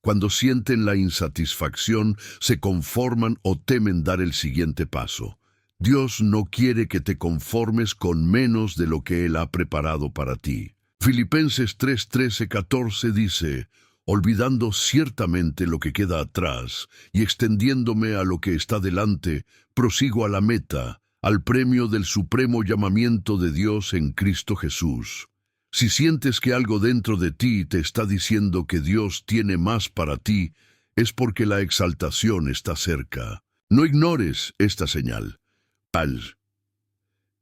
Cuando sienten la insatisfacción, se conforman o temen dar el siguiente paso. Dios no quiere que te conformes con menos de lo que Él ha preparado para ti. Filipenses 3:13-14 dice, olvidando ciertamente lo que queda atrás y extendiéndome a lo que está delante, prosigo a la meta, al premio del supremo llamamiento de Dios en Cristo Jesús. Si sientes que algo dentro de ti te está diciendo que Dios tiene más para ti, es porque la exaltación está cerca. No ignores esta señal.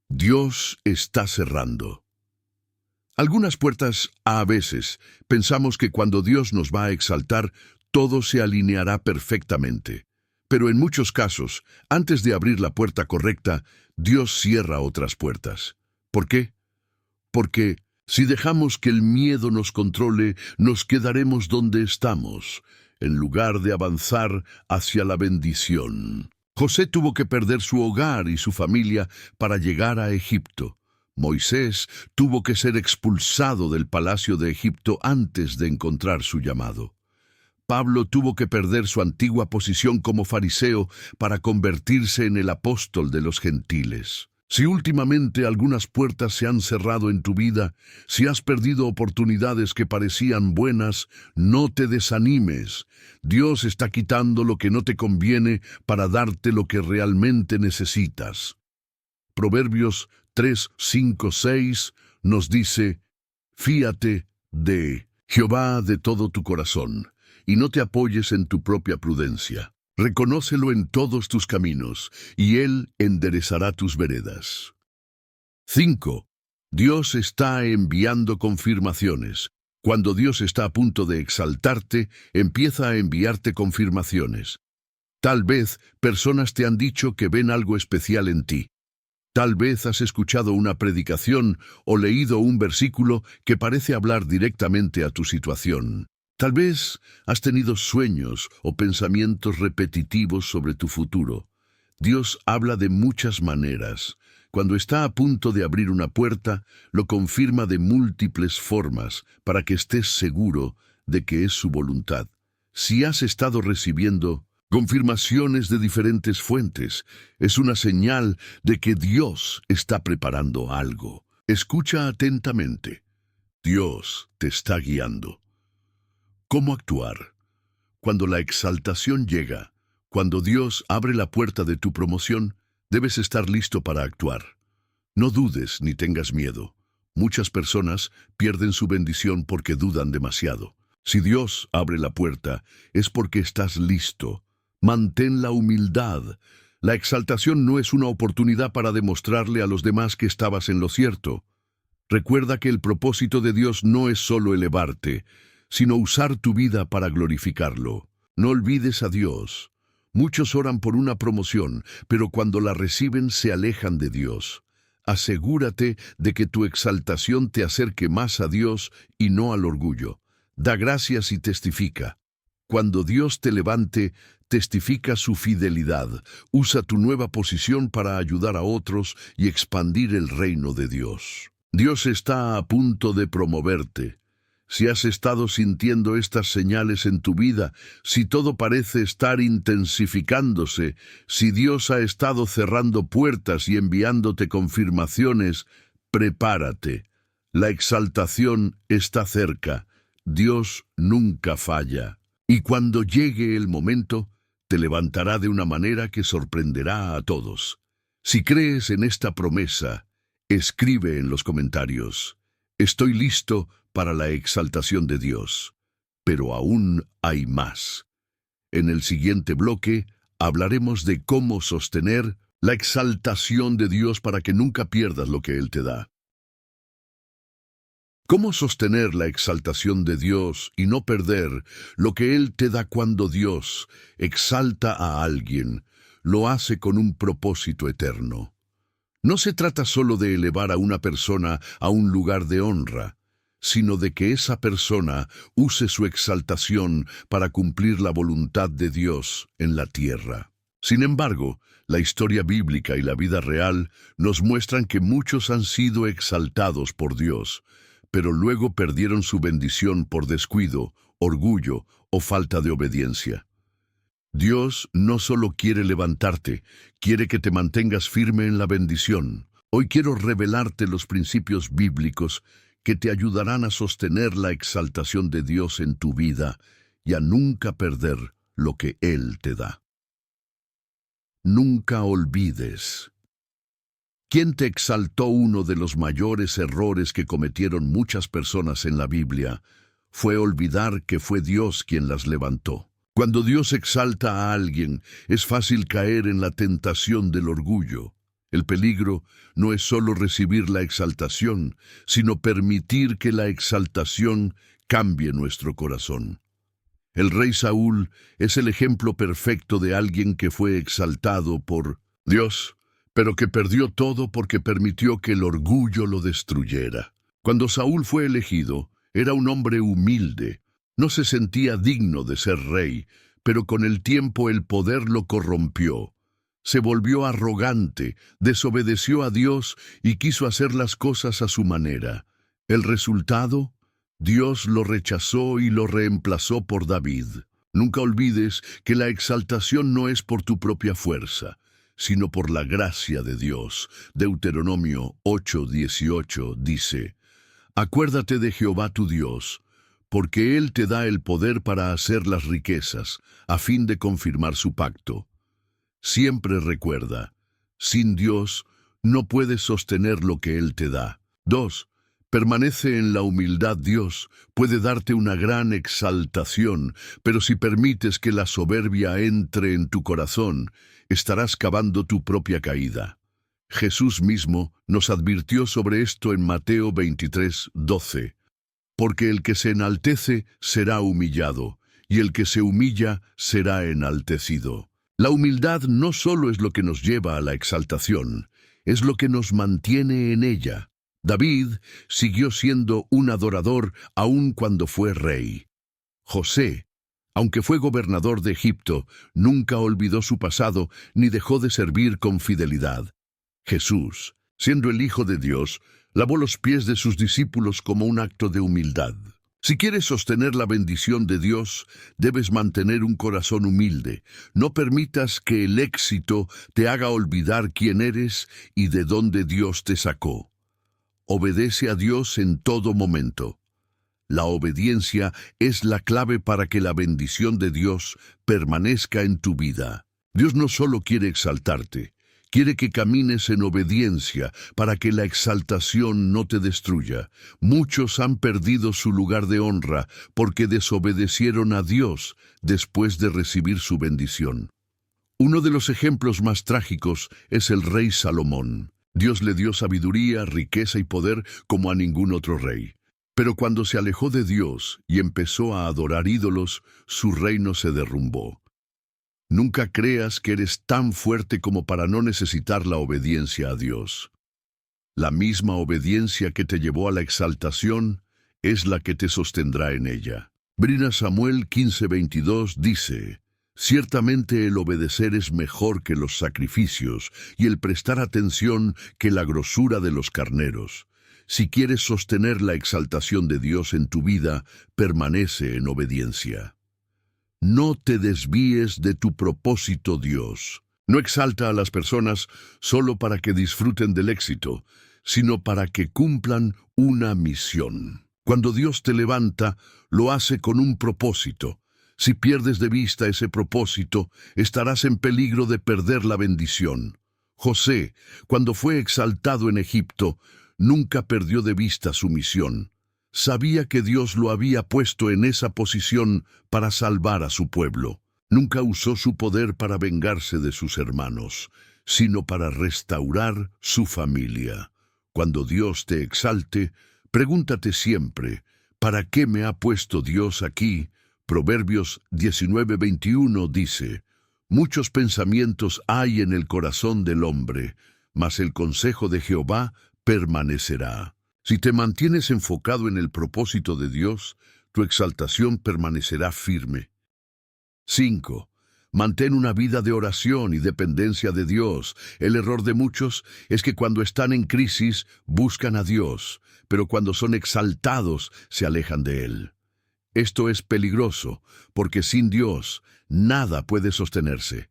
Dios está cerrando. Algunas puertas, a veces, pensamos que cuando Dios nos va a exaltar, todo se alineará perfectamente. Pero en muchos casos, antes de abrir la puerta correcta, Dios cierra otras puertas. ¿Por qué? Porque si dejamos que el miedo nos controle, nos quedaremos donde estamos, en lugar de avanzar hacia la bendición. José tuvo que perder su hogar y su familia para llegar a Egipto. Moisés tuvo que ser expulsado del palacio de Egipto antes de encontrar su llamado. Pablo tuvo que perder su antigua posición como fariseo para convertirse en el apóstol de los gentiles. Si últimamente algunas puertas se han cerrado en tu vida, si has perdido oportunidades que parecían buenas, no te desanimes. Dios está quitando lo que no te conviene para darte lo que realmente necesitas. Proverbios 3:5-6 nos dice, fíate de Jehová de todo tu corazón, y no te apoyes en tu propia prudencia. Reconócelo en todos tus caminos, y Él enderezará tus veredas. 5. Dios está enviando confirmaciones. Cuando Dios está a punto de exaltarte, empieza a enviarte confirmaciones. Tal vez personas te han dicho que ven algo especial en ti. Tal vez has escuchado una predicación o leído un versículo que parece hablar directamente a tu situación. Tal vez has tenido sueños o pensamientos repetitivos sobre tu futuro. Dios habla de muchas maneras. Cuando está a punto de abrir una puerta, lo confirma de múltiples formas para que estés seguro de que es su voluntad. Si has estado recibiendo confirmaciones de diferentes fuentes, es una señal de que Dios está preparando algo. Escucha atentamente. Dios te está guiando. ¿Cómo actuar? Cuando la exaltación llega, cuando Dios abre la puerta de tu promoción, debes estar listo para actuar. No dudes ni tengas miedo. Muchas personas pierden su bendición porque dudan demasiado. Si Dios abre la puerta, es porque estás listo. Mantén la humildad. La exaltación no es una oportunidad para demostrarle a los demás que estabas en lo cierto. Recuerda que el propósito de Dios no es solo elevarte, sino usar tu vida para glorificarlo. No olvides a Dios. Muchos oran por una promoción, pero cuando la reciben se alejan de Dios. Asegúrate de que tu exaltación te acerque más a Dios y no al orgullo. Da gracias y testifica. Cuando Dios te levante, testifica su fidelidad. Usa tu nueva posición para ayudar a otros y expandir el reino de Dios. Dios está a punto de promoverte. Si has estado sintiendo estas señales en tu vida, si todo parece estar intensificándose, si Dios ha estado cerrando puertas y enviándote confirmaciones, prepárate. La exaltación está cerca. Dios nunca falla. Y cuando llegue el momento, te levantará de una manera que sorprenderá a todos. Si crees en esta promesa, escribe en los comentarios: estoy listo para la exaltación de Dios. Pero aún hay más. En el siguiente bloque hablaremos de cómo sostener la exaltación de Dios para que nunca pierdas lo que Él te da. ¿Cómo sostener la exaltación de Dios y no perder lo que Él te da? Cuando Dios exalta a alguien, lo hace con un propósito eterno. No se trata solo de elevar a una persona a un lugar de honra, sino de que esa persona use su exaltación para cumplir la voluntad de Dios en la tierra. Sin embargo, la historia bíblica y la vida real nos muestran que muchos han sido exaltados por Dios, pero luego perdieron su bendición por descuido, orgullo o falta de obediencia. Dios no solo quiere levantarte, quiere que te mantengas firme en la bendición. Hoy quiero revelarte los principios bíblicos que te ayudarán a sostener la exaltación de Dios en tu vida y a nunca perder lo que Él te da. Nunca olvides. ¿Quién te exaltó? Uno de los mayores errores que cometieron muchas personas en la Biblia fue olvidar que fue Dios quien las levantó. Cuando Dios exalta a alguien, es fácil caer en la tentación del orgullo. El peligro no es solo recibir la exaltación, sino permitir que la exaltación cambie nuestro corazón. El rey Saúl es el ejemplo perfecto de alguien que fue exaltado por Dios, pero que perdió todo porque permitió que el orgullo lo destruyera. Cuando Saúl fue elegido, era un hombre humilde. No se sentía digno de ser rey, pero con el tiempo el poder lo corrompió. Se volvió arrogante, desobedeció a Dios y quiso hacer las cosas a su manera. El resultado: Dios lo rechazó y lo reemplazó por David. Nunca olvides que la exaltación no es por tu propia fuerza, sino por la gracia de Dios. Deuteronomio 8:18 dice: Acuérdate de Jehová tu Dios, porque Él te da el poder para hacer las riquezas, a fin de confirmar su pacto. Siempre recuerda, sin Dios no puedes sostener lo que Él te da. 2. Permanece en la humildad. Dios puede darte una gran exaltación, pero si permites que la soberbia entre en tu corazón, estarás cavando tu propia caída. Jesús mismo nos advirtió sobre esto en Mateo 23:12. Porque el que se enaltece será humillado, y el que se humilla será enaltecido. La humildad no solo es lo que nos lleva a la exaltación, es lo que nos mantiene en ella. David siguió siendo un adorador aun cuando fue rey. José, aunque fue gobernador de Egipto, nunca olvidó su pasado ni dejó de servir con fidelidad. Jesús, siendo el Hijo de Dios, lavó los pies de sus discípulos como un acto de humildad. Si quieres sostener la bendición de Dios, debes mantener un corazón humilde. No permitas que el éxito te haga olvidar quién eres y de dónde Dios te sacó. Obedece a Dios en todo momento. La obediencia es la clave para que la bendición de Dios permanezca en tu vida. Dios no solo quiere exaltarte, quiere que camines en obediencia para que la exaltación no te destruya. Muchos han perdido su lugar de honra porque desobedecieron a Dios después de recibir su bendición. Uno de los ejemplos más trágicos es el rey Salomón. Dios le dio sabiduría, riqueza y poder como a ningún otro rey. Pero cuando se alejó de Dios y empezó a adorar ídolos, su reino se derrumbó. Nunca creas que eres tan fuerte como para no necesitar la obediencia a Dios. La misma obediencia que te llevó a la exaltación es la que te sostendrá en ella. Primera Samuel 15:22 dice: Ciertamente el obedecer es mejor que los sacrificios y el prestar atención que la grosura de los carneros. Si quieres sostener la exaltación de Dios en tu vida, permanece en obediencia. No te desvíes de tu propósito, Dios. No exalta a las personas solo para que disfruten del éxito, sino para que cumplan una misión. Cuando Dios te levanta, lo hace con un propósito. Si pierdes de vista ese propósito, estarás en peligro de perder la bendición. José, cuando fue exaltado en Egipto, nunca perdió de vista su misión. Sabía que Dios lo había puesto en esa posición para salvar a su pueblo. Nunca usó su poder para vengarse de sus hermanos, sino para restaurar su familia. Cuando Dios te exalte, pregúntate siempre, ¿para qué me ha puesto Dios aquí? Proverbios 19:21 dice: Muchos pensamientos hay en el corazón del hombre, mas el consejo de Jehová permanecerá. Si te mantienes enfocado en el propósito de Dios, tu exaltación permanecerá firme. 5. Mantén una vida de oración y dependencia de Dios. El error de muchos es que cuando están en crisis buscan a Dios, pero cuando son exaltados se alejan de Él. Esto es peligroso, porque sin Dios nada puede sostenerse.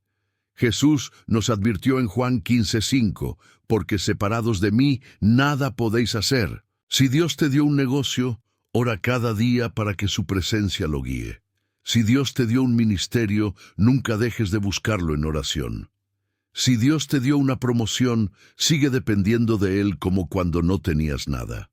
Jesús nos advirtió en Juan 15:5, porque separados de mí nada podéis hacer. Si Dios te dio un negocio, ora cada día para que su presencia lo guíe. Si Dios te dio un ministerio, nunca dejes de buscarlo en oración. Si Dios te dio una promoción, sigue dependiendo de Él como cuando no tenías nada.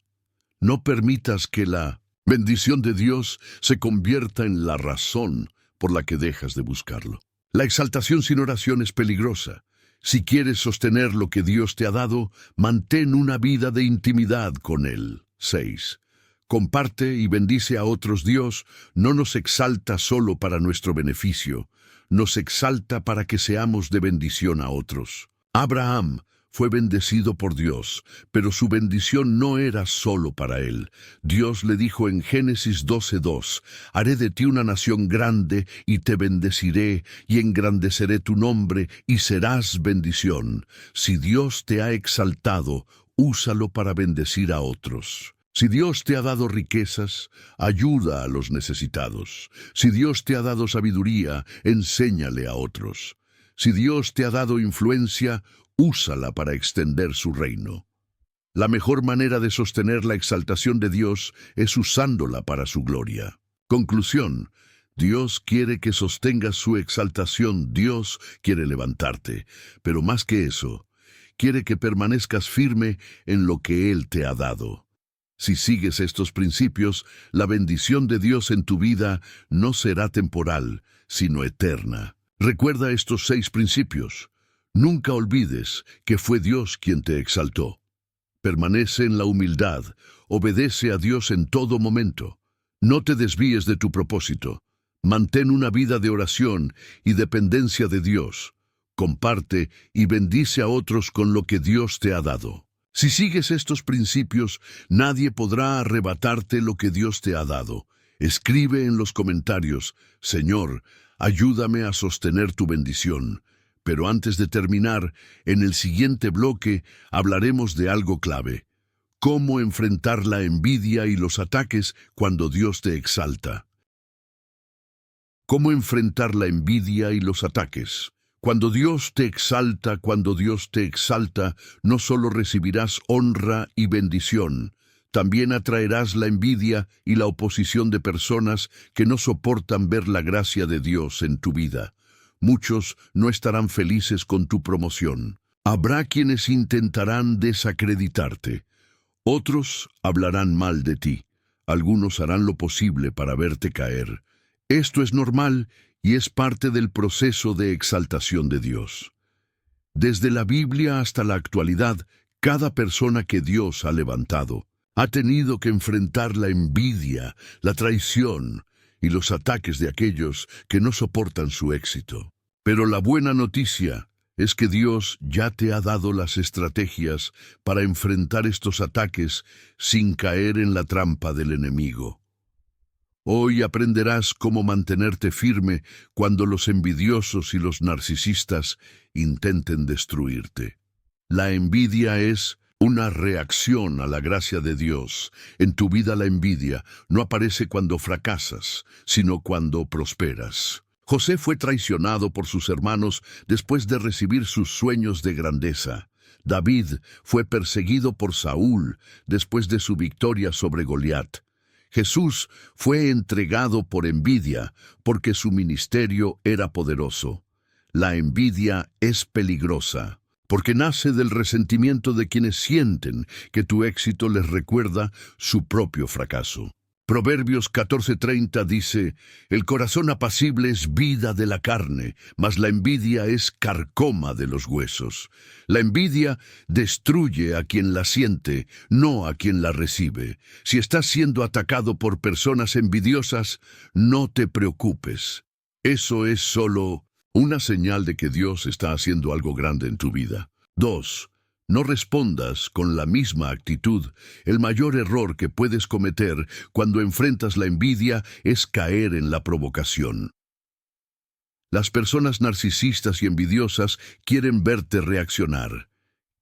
No permitas que la bendición de Dios se convierta en la razón por la que dejas de buscarlo. La exaltación sin oración es peligrosa. Si quieres sostener lo que Dios te ha dado, mantén una vida de intimidad con Él. 6. Comparte y bendice a otros. Dios no nos exalta solo para nuestro beneficio, nos exalta para que seamos de bendición a otros. Abraham fue bendecido por Dios, pero su bendición no era solo para él. Dios le dijo en Génesis 12:2, haré de ti una nación grande y te bendeciré y engrandeceré tu nombre y serás bendición. Si Dios te ha exaltado, úsalo para bendecir a otros. Si Dios te ha dado riquezas, ayuda a los necesitados. Si Dios te ha dado sabiduría, enséñale a otros. Si Dios te ha dado influencia, úsala para extender su reino. La mejor manera de sostener la exaltación de Dios es usándola para su gloria. Conclusión: Dios quiere que sostengas su exaltación. Dios quiere levantarte, pero más que eso, quiere que permanezcas firme en lo que Él te ha dado. Si sigues estos principios, la bendición de Dios en tu vida no será temporal, sino eterna. Recuerda estos 6 principios. Nunca olvides que fue Dios quien te exaltó. Permanece en la humildad, obedece a Dios en todo momento. No te desvíes de tu propósito. Mantén una vida de oración y dependencia de Dios. Comparte y bendice a otros con lo que Dios te ha dado. Si sigues estos principios, nadie podrá arrebatarte lo que Dios te ha dado. Escribe en los comentarios: Señor, ayúdame a sostener tu bendición. Pero antes de terminar, en el siguiente bloque hablaremos de algo clave: cómo enfrentar la envidia y los ataques cuando Dios te exalta. ¿Cómo enfrentar la envidia y los ataques? Cuando Dios te exalta, no solo recibirás honra y bendición, también atraerás la envidia y la oposición de personas que no soportan ver la gracia de Dios en tu vida. Muchos no estarán felices con tu promoción. Habrá quienes intentarán desacreditarte. Otros hablarán mal de ti. Algunos harán lo posible para verte caer. Esto es normal y es parte del proceso de exaltación de Dios. Desde la Biblia hasta la actualidad, cada persona que Dios ha levantado ha tenido que enfrentar la envidia, la traición y los ataques de aquellos que no soportan su éxito. Pero la buena noticia es que Dios ya te ha dado las estrategias para enfrentar estos ataques sin caer en la trampa del enemigo. Hoy aprenderás cómo mantenerte firme cuando los envidiosos y los narcisistas intenten destruirte. La envidia es una reacción a la gracia de Dios. En tu vida la envidia no aparece cuando fracasas, sino cuando prosperas. José fue traicionado por sus hermanos después de recibir sus sueños de grandeza. David fue perseguido por Saúl después de su victoria sobre Goliat. Jesús fue entregado por envidia porque su ministerio era poderoso. La envidia es peligrosa, porque nace del resentimiento de quienes sienten que tu éxito les recuerda su propio fracaso. Proverbios 14:30 dice: el corazón apacible es vida de la carne, mas la envidia es carcoma de los huesos. La envidia destruye a quien la siente, no a quien la recibe. Si estás siendo atacado por personas envidiosas, no te preocupes. Eso es solo una señal de que Dios está haciendo algo grande en tu vida. 2. No respondas con la misma actitud. El mayor error que puedes cometer cuando enfrentas la envidia es caer en la provocación. Las personas narcisistas y envidiosas quieren verte reaccionar.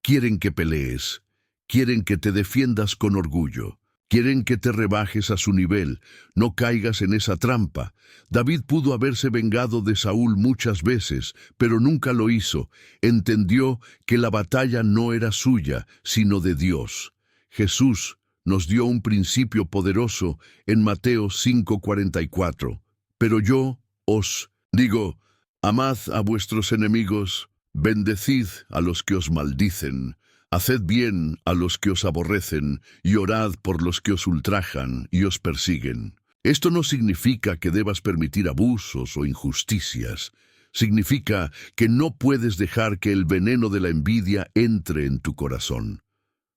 Quieren que pelees. Quieren que te defiendas con orgullo. Quieren que te rebajes a su nivel. No caigas en esa trampa. David pudo haberse vengado de Saúl muchas veces, pero nunca lo hizo. Entendió que la batalla no era suya, sino de Dios. Jesús nos dio un principio poderoso en Mateo 5:44. Pero yo os digo: amad a vuestros enemigos, bendecid a los que os maldicen. Haced bien a los que os aborrecen, y orad por los que os ultrajan y os persiguen. Esto no significa que debas permitir abusos o injusticias. Significa que no puedes dejar que el veneno de la envidia entre en tu corazón.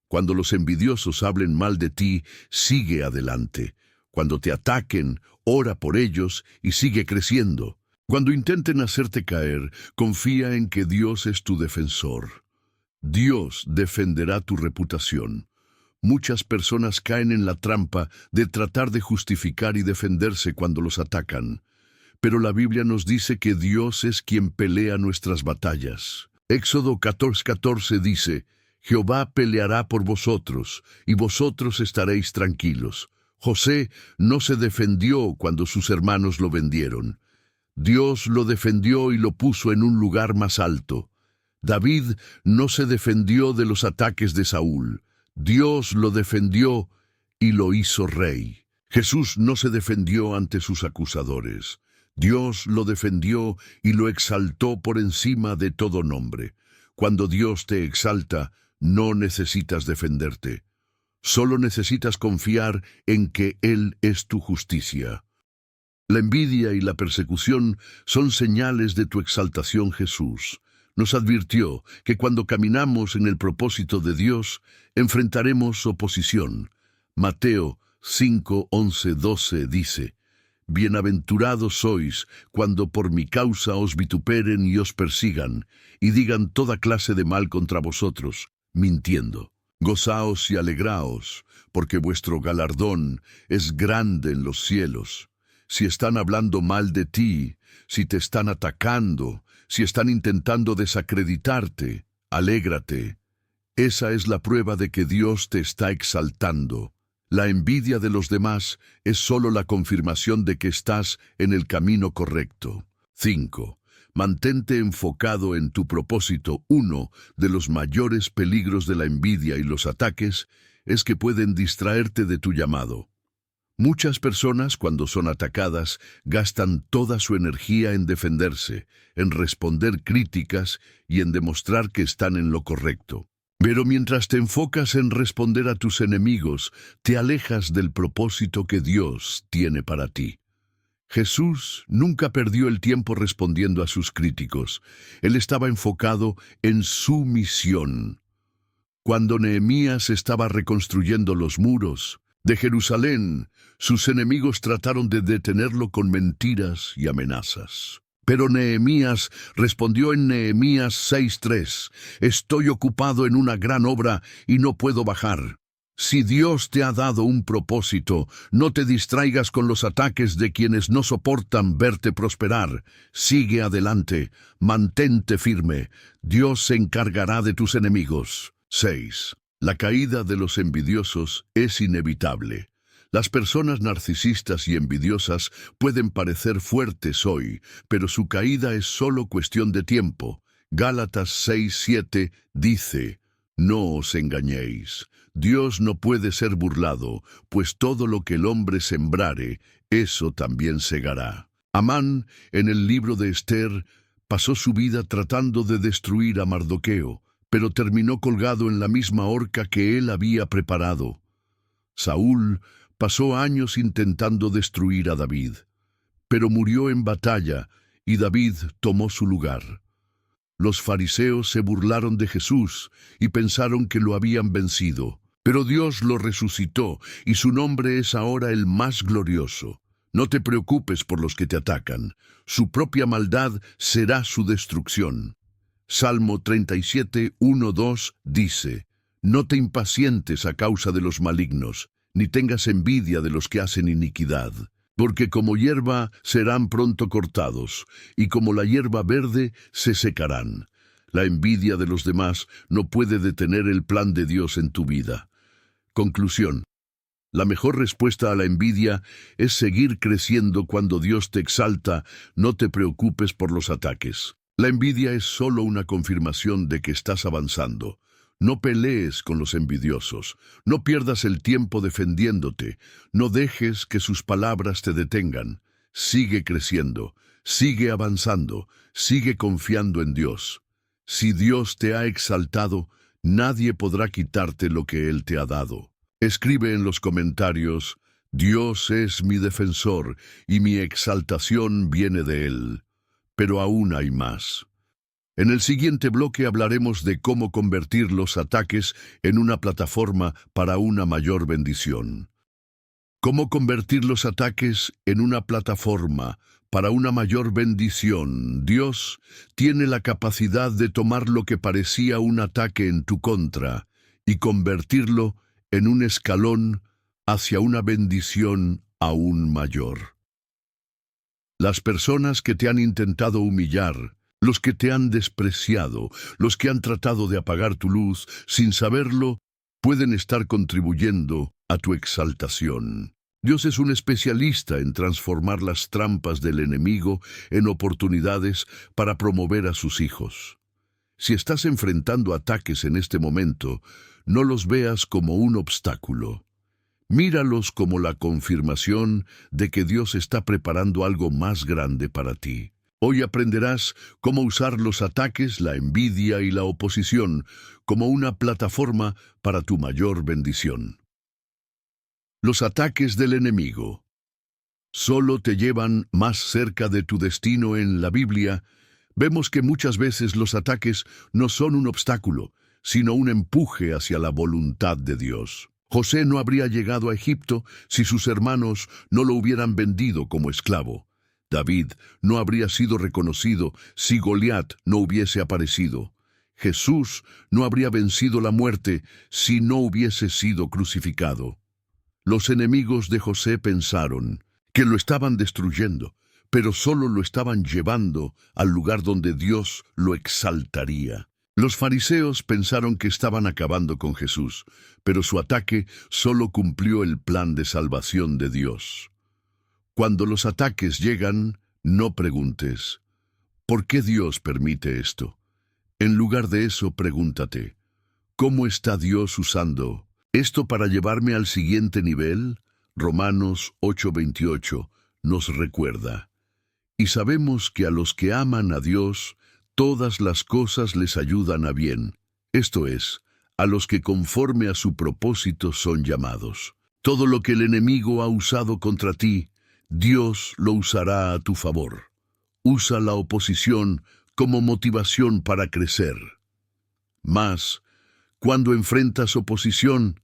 Cuando los envidiosos hablen mal de ti, sigue adelante. Cuando te ataquen, ora por ellos y sigue creciendo. Cuando intenten hacerte caer, confía en que Dios es tu defensor. Dios defenderá tu reputación. Muchas personas caen en la trampa de tratar de justificar y defenderse cuando los atacan. Pero la Biblia nos dice que Dios es quien pelea nuestras batallas. Éxodo 14:14 dice: Jehová peleará por vosotros, y vosotros estaréis tranquilos. José no se defendió cuando sus hermanos lo vendieron. Dios lo defendió y lo puso en un lugar más alto. David no se defendió de los ataques de Saúl. Dios lo defendió y lo hizo rey. Jesús no se defendió ante sus acusadores. Dios lo defendió y lo exaltó por encima de todo nombre. Cuando Dios te exalta, no necesitas defenderte. Solo necesitas confiar en que Él es tu justicia. La envidia y la persecución son señales de tu exaltación, Jesús. Nos advirtió que cuando caminamos en el propósito de Dios, enfrentaremos oposición. Mateo 5, 11, 12 dice: Bienaventurados sois cuando por mi causa os vituperen y os persigan, y digan toda clase de mal contra vosotros, mintiendo. Gozaos y alegraos, porque vuestro galardón es grande en los cielos. Si están hablando mal de ti, si te están atacando, si están intentando desacreditarte, alégrate. Esa es la prueba de que Dios te está exaltando. La envidia de los demás es solo la confirmación de que estás en el camino correcto. 5. Mantente enfocado en tu propósito. Uno de los mayores peligros de la envidia y los ataques es que pueden distraerte de tu llamado. Muchas personas, cuando son atacadas, gastan toda su energía en defenderse, en responder críticas y en demostrar que están en lo correcto. Pero mientras te enfocas en responder a tus enemigos, te alejas del propósito que Dios tiene para ti. Jesús nunca perdió el tiempo respondiendo a sus críticos. Él estaba enfocado en su misión. Cuando Nehemías estaba reconstruyendo los muros de Jerusalén, sus enemigos trataron de detenerlo con mentiras y amenazas. Pero Nehemías respondió en Nehemías 6:3: Estoy ocupado en una gran obra y no puedo bajar. Si Dios te ha dado un propósito, no te distraigas con los ataques de quienes no soportan verte prosperar. Sigue adelante, mantente firme. Dios se encargará de tus enemigos. 6. La caída de los envidiosos es inevitable. Las personas narcisistas y envidiosas pueden parecer fuertes hoy, pero su caída es solo cuestión de tiempo. Gálatas 6:7 dice: No os engañéis. Dios no puede ser burlado, pues todo lo que el hombre sembrare, eso también segará. Amán, en el libro de Esther, pasó su vida tratando de destruir a Mardoqueo, pero terminó colgado en la misma horca que él había preparado. Saúl pasó años intentando destruir a David, pero murió en batalla y David tomó su lugar. Los fariseos se burlaron de Jesús y pensaron que lo habían vencido, pero Dios lo resucitó y su nombre es ahora el más glorioso. No te preocupes por los que te atacan, su propia maldad será su destrucción. Salmo 37, 1, 2 dice: No te impacientes a causa de los malignos, ni tengas envidia de los que hacen iniquidad, porque como hierba serán pronto cortados, y como la hierba verde se secarán. La envidia de los demás no puede detener el plan de Dios en tu vida. Conclusión. La mejor respuesta a la envidia es seguir creciendo cuando Dios te exalta. No te preocupes por los ataques. La envidia es solo una confirmación de que estás avanzando. No pelees con los envidiosos, no pierdas el tiempo defendiéndote, no dejes que sus palabras te detengan. Sigue creciendo, sigue avanzando, sigue confiando en Dios. Si Dios te ha exaltado, nadie podrá quitarte lo que Él te ha dado. Escribe en los comentarios: Dios es mi defensor y mi exaltación viene de Él. Pero aún hay más. En el siguiente bloque hablaremos de cómo convertir los ataques en una plataforma para una mayor bendición. Cómo convertir los ataques en una plataforma para una mayor bendición. Dios tiene la capacidad de tomar lo que parecía un ataque en tu contra y convertirlo en un escalón hacia una bendición aún mayor. Las personas que te han intentado humillar, los que te han despreciado, los que han tratado de apagar tu luz sin saberlo, pueden estar contribuyendo a tu exaltación. Dios es un especialista en transformar las trampas del enemigo en oportunidades para promover a sus hijos. Si estás enfrentando ataques en este momento, no los veas como un obstáculo. Míralos como la confirmación de que Dios está preparando algo más grande para ti. Hoy aprenderás cómo usar los ataques, la envidia y la oposición como una plataforma para tu mayor bendición. Los ataques del enemigo solo te llevan más cerca de tu destino. En la Biblia, vemos que muchas veces los ataques no son un obstáculo, sino un empuje hacia la voluntad de Dios. José no habría llegado a Egipto si sus hermanos no lo hubieran vendido como esclavo. David no habría sido reconocido si Goliat no hubiese aparecido. Jesús no habría vencido la muerte si no hubiese sido crucificado. Los enemigos de José pensaron que lo estaban destruyendo, pero solo lo estaban llevando al lugar donde Dios lo exaltaría. Los fariseos pensaron que estaban acabando con Jesús, pero su ataque solo cumplió el plan de salvación de Dios. Cuando los ataques llegan, no preguntes, ¿por qué Dios permite esto? En lugar de eso, pregúntate, ¿cómo está Dios usando esto para llevarme al siguiente nivel? Romanos 8:28 nos recuerda. Y sabemos que a los que aman a Dios, todas las cosas les ayudan a bien. Esto es, a los que conforme a su propósito son llamados. Todo lo que el enemigo ha usado contra ti, Dios lo usará a tu favor. Usa la oposición como motivación para crecer. Mas, cuando enfrentas oposición,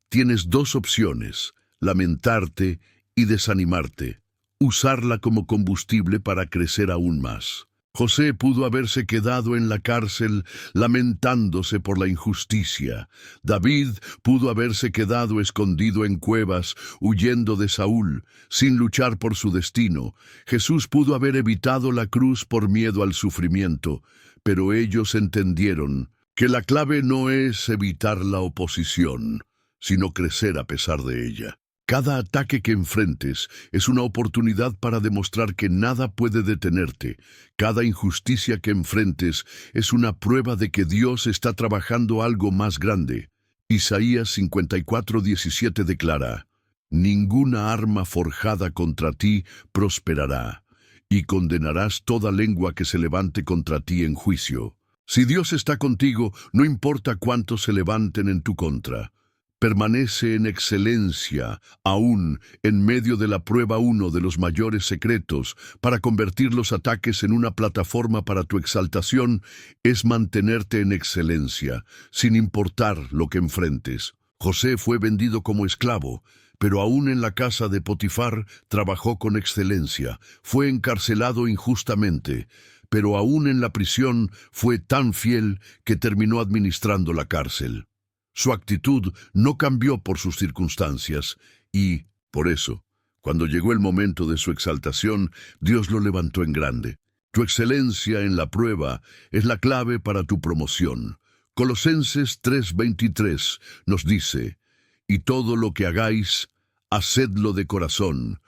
tienes dos opciones: lamentarte y desanimarte. Usarla como combustible para crecer aún más. José pudo haberse quedado en la cárcel lamentándose por la injusticia. David pudo haberse quedado escondido en cuevas, huyendo de Saúl, sin luchar por su destino. Jesús pudo haber evitado la cruz por miedo al sufrimiento, pero ellos entendieron que la clave no es evitar la oposición, sino crecer a pesar de ella. Cada ataque que enfrentes es una oportunidad para demostrar que nada puede detenerte. Cada injusticia que enfrentes es una prueba de que Dios está trabajando algo más grande. Isaías 54:17 declara: «Ninguna arma forjada contra ti prosperará, y condenarás toda lengua que se levante contra ti en juicio». Si Dios está contigo, no importa cuántos se levanten en tu contra. Permanece en excelencia, aún en medio de la prueba. Uno de los mayores secretos para convertir los ataques en una plataforma para tu exaltación es mantenerte en excelencia, sin importar lo que enfrentes. José fue vendido como esclavo, pero aún en la casa de Potifar trabajó con excelencia. Fue encarcelado injustamente, pero aún en la prisión fue tan fiel que terminó administrando la cárcel. Su actitud no cambió por sus circunstancias y, por eso, cuando llegó el momento de su exaltación, Dios lo levantó en grande. Tu excelencia en la prueba es la clave para tu promoción. Colosenses 3:23 nos dice: «Y todo lo que hagáis, hacedlo de corazón,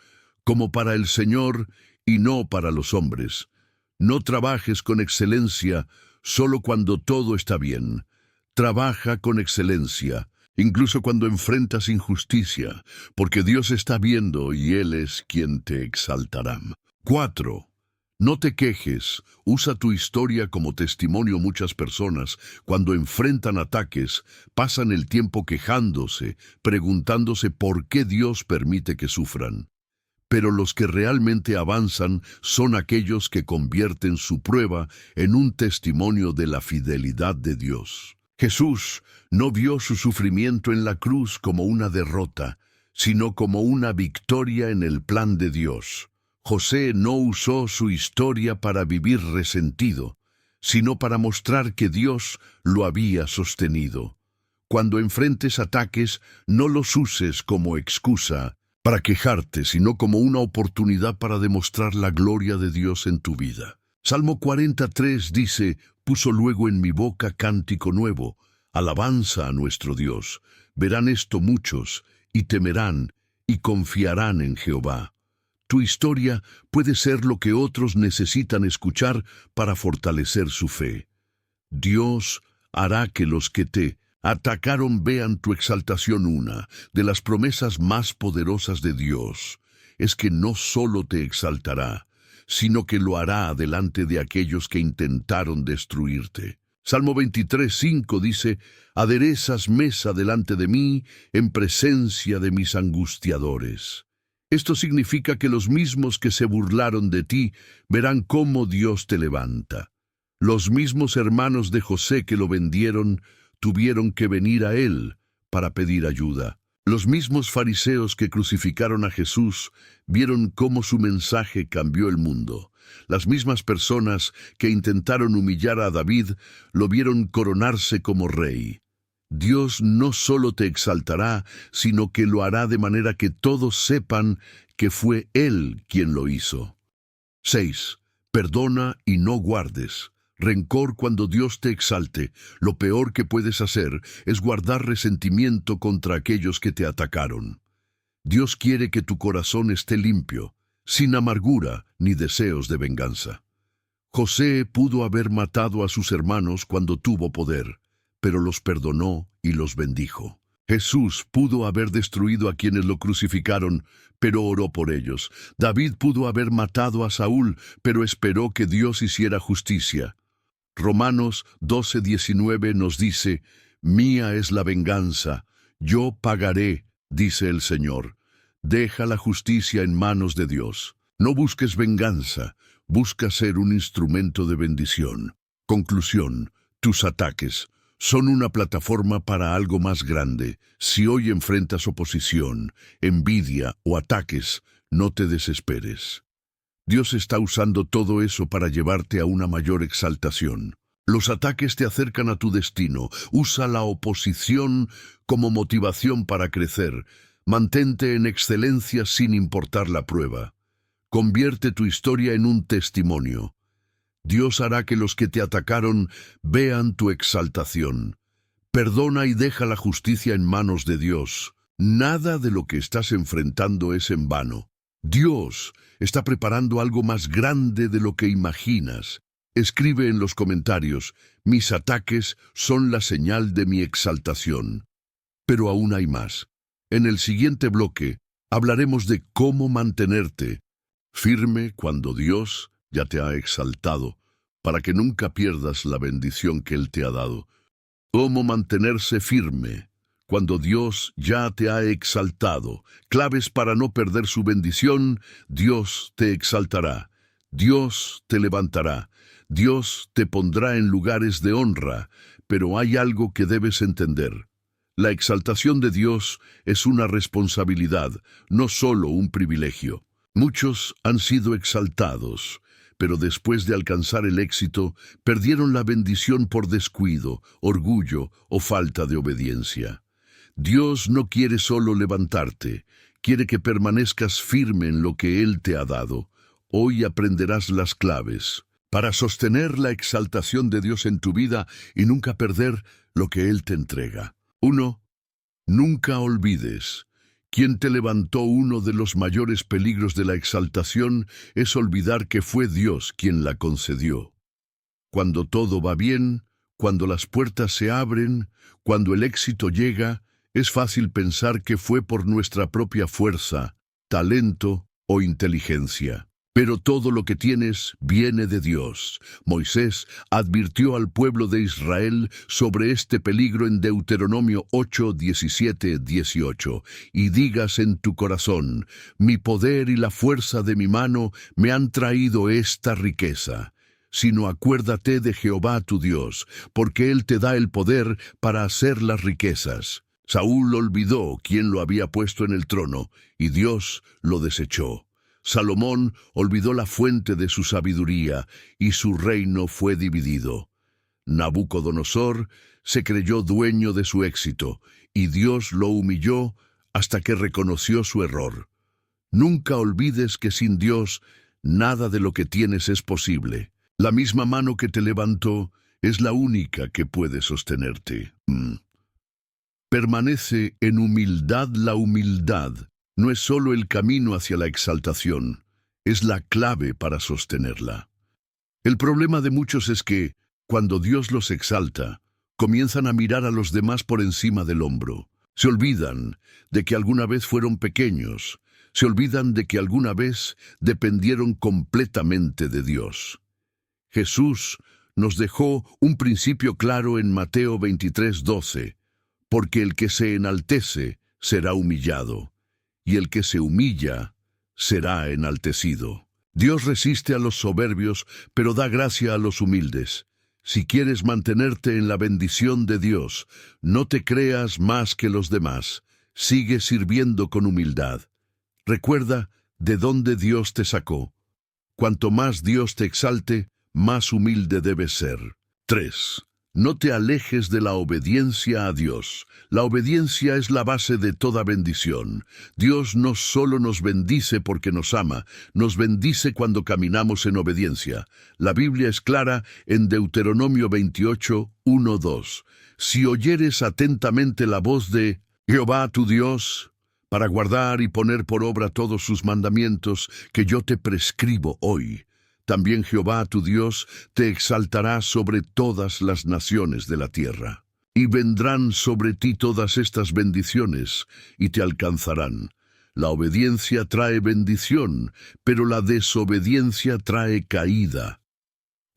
como para el Señor y no para los hombres». No trabajes con excelencia solo cuando todo está bien. Trabaja con excelencia, incluso cuando enfrentas injusticia, porque Dios está viendo y Él es quien te exaltará. 4. No te quejes. Usa tu historia como testimonio. Muchas personas, cuando enfrentan ataques, pasan el tiempo quejándose, preguntándose por qué Dios permite que sufran. Pero los que realmente avanzan son aquellos que convierten su prueba en un testimonio de la fidelidad de Dios. Jesús no vio su sufrimiento en la cruz como una derrota, sino como una victoria en el plan de Dios. José no usó su historia para vivir resentido, sino para mostrar que Dios lo había sostenido. Cuando enfrentes ataques, no los uses como excusa para quejarte, sino como una oportunidad para demostrar la gloria de Dios en tu vida. Salmo 43 dice: «Puso luego en mi boca cántico nuevo, alabanza a nuestro Dios. Verán esto muchos, y temerán, y confiarán en Jehová». Tu historia puede ser lo que otros necesitan escuchar para fortalecer su fe. Dios hará que los que te atacaron vean tu exaltación. Una de las promesas más poderosas de Dios es que no solo te exaltará, sino que lo hará delante de aquellos que intentaron destruirte. Salmo 23:5 dice, aderezas mesa delante de mí en presencia de mis angustiadores. Esto significa que los mismos que se burlaron de ti verán cómo Dios te levanta. Los mismos hermanos de José que lo vendieron tuvieron que venir a él para pedir ayuda. Los mismos fariseos que crucificaron a Jesús vieron cómo su mensaje cambió el mundo. Las mismas personas que intentaron humillar a David lo vieron coronarse como rey. Dios no solo te exaltará, sino que lo hará de manera que todos sepan que fue Él quien lo hizo. 6. Perdona y no guardes. Rencor cuando Dios te exalte. Lo peor que puedes hacer es guardar resentimiento contra aquellos que te atacaron. Dios quiere que tu corazón esté limpio, sin amargura ni deseos de venganza. José pudo haber matado a sus hermanos cuando tuvo poder, pero los perdonó y los bendijo. Jesús pudo haber destruido a quienes lo crucificaron, pero oró por ellos. David pudo haber matado a Saúl, pero esperó que Dios hiciera justicia. Romanos 12:19 nos dice, mía es la venganza, yo pagaré, dice el Señor. Deja la justicia en manos de Dios. No busques venganza, busca ser un instrumento de bendición. Conclusión, tus ataques son una plataforma para algo más grande. Si hoy enfrentas oposición, envidia o ataques, no te desesperes. Dios está usando todo eso para llevarte a una mayor exaltación. Los ataques te acercan a tu destino. Usa la oposición como motivación para crecer. Mantente en excelencia sin importar la prueba. Convierte tu historia en un testimonio. Dios hará que los que te atacaron vean tu exaltación. Perdona y deja la justicia en manos de Dios. Nada de lo que estás enfrentando es en vano. Dios está preparando algo más grande de lo que imaginas. Escribe en los comentarios, mis ataques son la señal de mi exaltación. Pero aún hay más. En el siguiente bloque hablaremos de cómo mantenerte firme cuando Dios ya te ha exaltado, para que nunca pierdas la bendición que Él te ha dado. Cómo mantenerse firme cuando Dios ya te ha exaltado. Claves para no perder su bendición. Dios te exaltará. Dios te levantará. Dios te pondrá en lugares de honra. Pero hay algo que debes entender. La exaltación de Dios es una responsabilidad, no solo un privilegio. Muchos han sido exaltados, pero después de alcanzar el éxito, perdieron la bendición por descuido, orgullo o falta de obediencia. Dios no quiere solo levantarte, quiere que permanezcas firme en lo que Él te ha dado. Hoy aprenderás las claves para sostener la exaltación de Dios en tu vida y nunca perder lo que Él te entrega. 1. Nunca olvides. Quien te levantó. Uno de los mayores peligros de la exaltación es olvidar que fue Dios quien la concedió. Cuando todo va bien, cuando las puertas se abren, cuando el éxito llega, es fácil pensar que fue por nuestra propia fuerza, talento o inteligencia. Pero todo lo que tienes viene de Dios. Moisés advirtió al pueblo de Israel sobre este peligro en Deuteronomio 8:17-18. Y digas en tu corazón, mi poder y la fuerza de mi mano me han traído esta riqueza. Sino acuérdate de Jehová tu Dios, porque Él te da el poder para hacer las riquezas. Saúl olvidó quién lo había puesto en el trono, y Dios lo desechó. Salomón olvidó la fuente de su sabiduría, y su reino fue dividido. Nabucodonosor se creyó dueño de su éxito, y Dios lo humilló hasta que reconoció su error. Nunca olvides que sin Dios, nada de lo que tienes es posible. La misma mano que te levantó es la única que puede sostenerte. Permanece en humildad. La humildad no es solo el camino hacia la exaltación, es la clave para sostenerla. El problema de muchos es que, cuando Dios los exalta, comienzan a mirar a los demás por encima del hombro. Se olvidan de que alguna vez fueron pequeños, se olvidan de que alguna vez dependieron completamente de Dios. Jesús nos dejó un principio claro en Mateo 23:12, porque el que se enaltece será humillado, y el que se humilla será enaltecido. Dios resiste a los soberbios, pero da gracia a los humildes. Si quieres mantenerte en la bendición de Dios, no te creas más que los demás. Sigue sirviendo con humildad. Recuerda de dónde Dios te sacó. Cuanto más Dios te exalte, más humilde debes ser. 3. No te alejes de la obediencia a Dios. La obediencia es la base de toda bendición. Dios no solo nos bendice porque nos ama, nos bendice cuando caminamos en obediencia. La Biblia es clara en Deuteronomio 28:1-2. Si oyeres atentamente la voz de Jehová tu Dios, para guardar y poner por obra todos sus mandamientos que yo te prescribo hoy, también Jehová tu Dios te exaltará sobre todas las naciones de la tierra. Y vendrán sobre ti todas estas bendiciones, y te alcanzarán. La obediencia trae bendición, pero la desobediencia trae caída.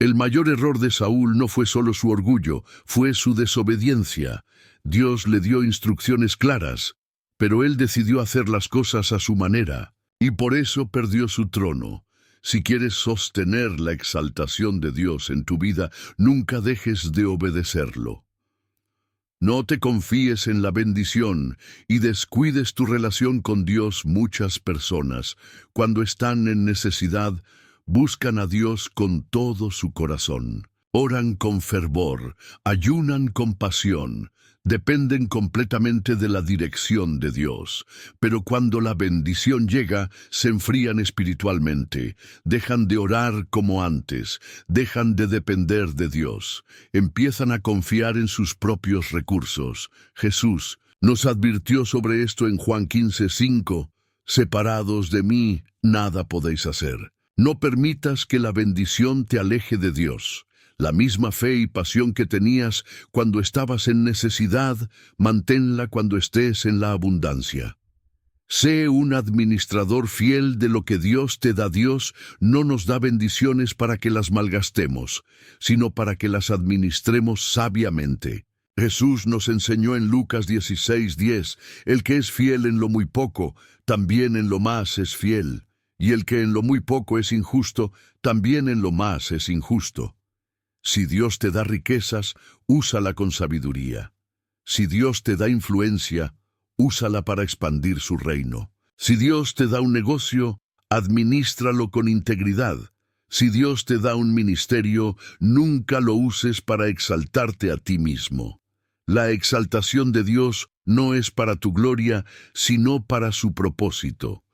El mayor error de Saúl no fue solo su orgullo, fue su desobediencia. Dios le dio instrucciones claras, pero él decidió hacer las cosas a su manera, y por eso perdió su trono. Si quieres sostener la exaltación de Dios en tu vida, nunca dejes de obedecerlo. No te confíes en la bendición y descuides tu relación con Dios. Muchas personas, cuando están en necesidad, buscan a Dios con todo su corazón. Oran con fervor, ayunan con pasión, dependen completamente de la dirección de Dios. Pero cuando la bendición llega, se enfrían espiritualmente, dejan de orar como antes, dejan de depender de Dios, empiezan a confiar en sus propios recursos. Jesús nos advirtió sobre esto en Juan 15:5, separados de mí, nada podéis hacer. No permitas que la bendición te aleje de Dios. La misma fe y pasión que tenías cuando estabas en necesidad, manténla cuando estés en la abundancia. Sé un administrador fiel de lo que Dios te da. Dios no nos da bendiciones para que las malgastemos, sino para que las administremos sabiamente. Jesús nos enseñó en Lucas 16:10, el que es fiel en lo muy poco, también en lo más es fiel, y el que en lo muy poco es injusto, también en lo más es injusto. Si Dios te da riquezas, úsala con sabiduría. Si Dios te da influencia, úsala para expandir su reino. Si Dios te da un negocio, adminístralo con integridad. Si Dios te da un ministerio, nunca lo uses para exaltarte a ti mismo. La exaltación de Dios no es para tu gloria, sino para su propósito.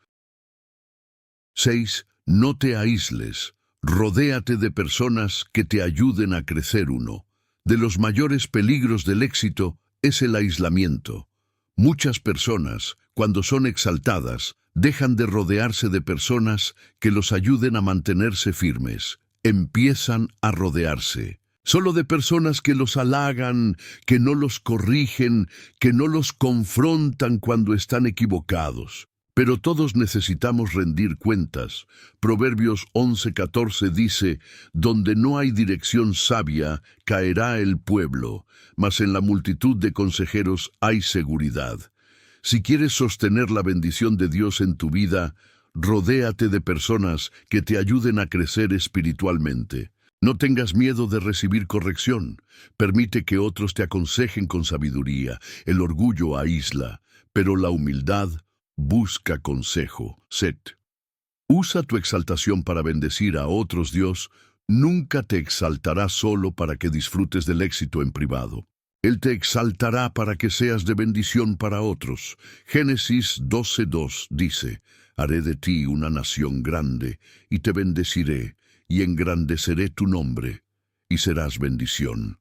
6. No te aísles. Rodéate de personas que te ayuden a crecer. Uno de los mayores peligros del éxito es el aislamiento. Muchas personas, cuando son exaltadas, dejan de rodearse de personas que los ayuden a mantenerse firmes. Empiezan a rodearse solo de personas que los halagan, que no los corrigen, que no los confrontan cuando están equivocados. Pero todos necesitamos rendir cuentas. Proverbios 11:14 dice, donde no hay dirección sabia, caerá el pueblo, mas en la multitud de consejeros hay seguridad. Si quieres sostener la bendición de Dios en tu vida, rodéate de personas que te ayuden a crecer espiritualmente. No tengas miedo de recibir corrección. Permite que otros te aconsejen con sabiduría. El orgullo aísla, pero la humildad busca consejo. Set. Usa tu exaltación para bendecir a otros. Dios nunca te exaltará solo para que disfrutes del éxito en privado. Él te exaltará para que seas de bendición para otros. Génesis 12:2 dice, haré de ti una nación grande, y te bendeciré, y engrandeceré tu nombre, y serás bendición.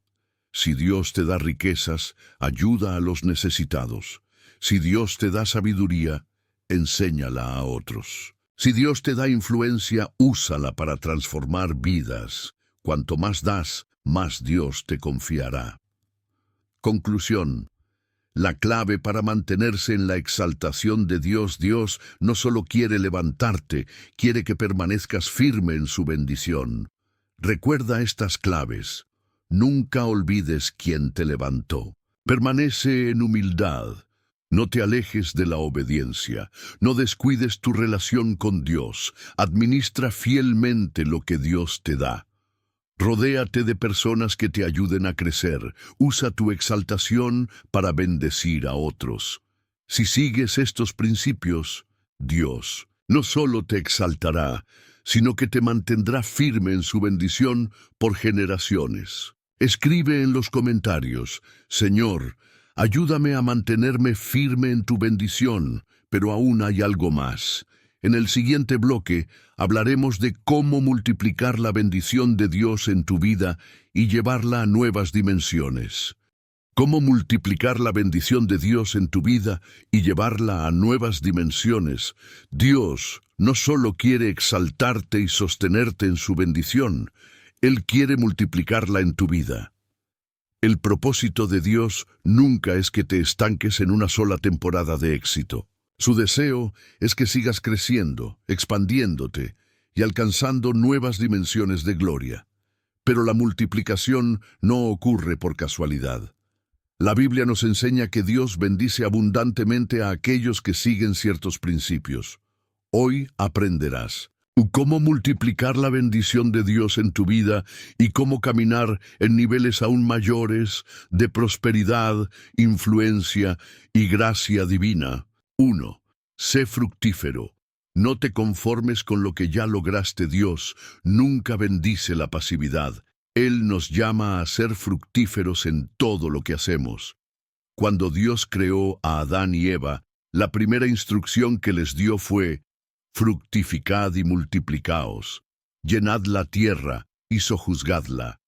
Si Dios te da riquezas, ayuda a los necesitados. Si Dios te da sabiduría, enséñala a otros. Si Dios te da influencia, úsala para transformar vidas. Cuanto más das, más Dios te confiará. Conclusión. La clave para mantenerse en la exaltación de Dios. Dios no solo quiere levantarte, quiere que permanezcas firme en su bendición. Recuerda estas claves. Nunca olvides quién te levantó. Permanece en humildad. No te alejes de la obediencia. No descuides tu relación con Dios. Administra fielmente lo que Dios te da. Rodéate de personas que te ayuden a crecer. Usa tu exaltación para bendecir a otros. Si sigues estos principios, Dios no solo te exaltará, sino que te mantendrá firme en su bendición por generaciones. Escribe en los comentarios: Señor, ayúdame a mantenerme firme en tu bendición, pero aún hay algo más. En el siguiente bloque hablaremos de cómo multiplicar la bendición de Dios en tu vida y llevarla a nuevas dimensiones. Cómo multiplicar la bendición de Dios en tu vida y llevarla a nuevas dimensiones. Dios no solo quiere exaltarte y sostenerte en su bendición, Él quiere multiplicarla en tu vida. El propósito de Dios nunca es que te estanques en una sola temporada de éxito. Su deseo es que sigas creciendo, expandiéndote y alcanzando nuevas dimensiones de gloria. Pero la multiplicación no ocurre por casualidad. La Biblia nos enseña que Dios bendice abundantemente a aquellos que siguen ciertos principios. Hoy aprenderás cómo multiplicar la bendición de Dios en tu vida y cómo caminar en niveles aún mayores de prosperidad, influencia y gracia divina. 1. Sé fructífero. No te conformes con lo que ya lograste. Dios nunca bendice la pasividad. Él nos llama a ser fructíferos en todo lo que hacemos. Cuando Dios creó a Adán y Eva, la primera instrucción que les dio fue: fructificad y multiplicaos, llenad la tierra y sojuzgadla.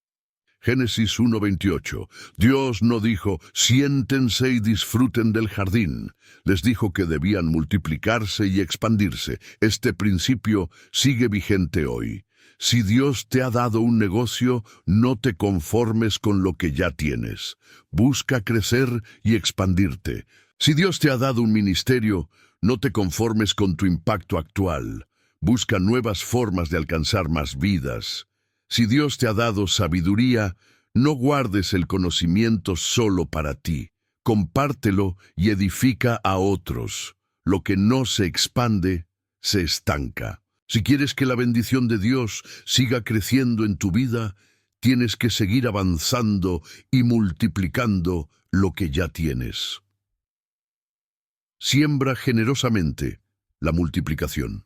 Génesis 1:28. Dios no dijo: siéntense y disfruten del jardín. Les dijo que debían multiplicarse y expandirse. Este principio sigue vigente hoy. Si Dios te ha dado un negocio, no te conformes con lo que ya tienes. Busca crecer y expandirte. Si Dios te ha dado un ministerio, no te conformes con tu impacto actual. Busca nuevas formas de alcanzar más vidas. Si Dios te ha dado sabiduría, no guardes el conocimiento solo para ti. Compártelo y edifica a otros. Lo que no se expande, se estanca. Si quieres que la bendición de Dios siga creciendo en tu vida, tienes que seguir avanzando y multiplicando lo que ya tienes. Siembra generosamente la multiplicación.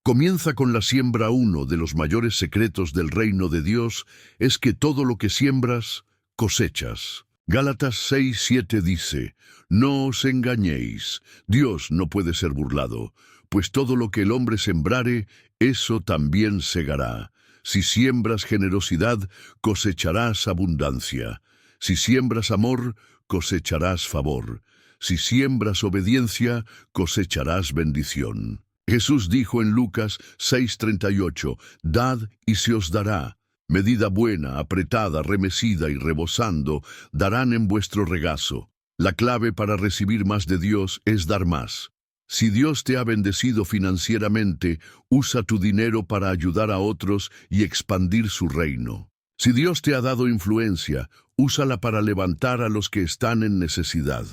Comienza con la siembra. Uno de los mayores secretos del reino de Dios es que todo lo que siembras, cosechas. Gálatas 6:7 dice: no os engañéis, Dios no puede ser burlado, pues todo lo que el hombre sembrare, eso también segará. Si siembras generosidad, cosecharás abundancia. Si siembras amor, cosecharás favor. Si siembras obediencia, cosecharás bendición. Jesús dijo en Lucas 6:38, dad y se os dará. Medida buena, apretada, remecida y rebosando, darán en vuestro regazo. La clave para recibir más de Dios es dar más. Si Dios te ha bendecido financieramente, usa tu dinero para ayudar a otros y expandir su reino. Si Dios te ha dado influencia, úsala para levantar a los que están en necesidad.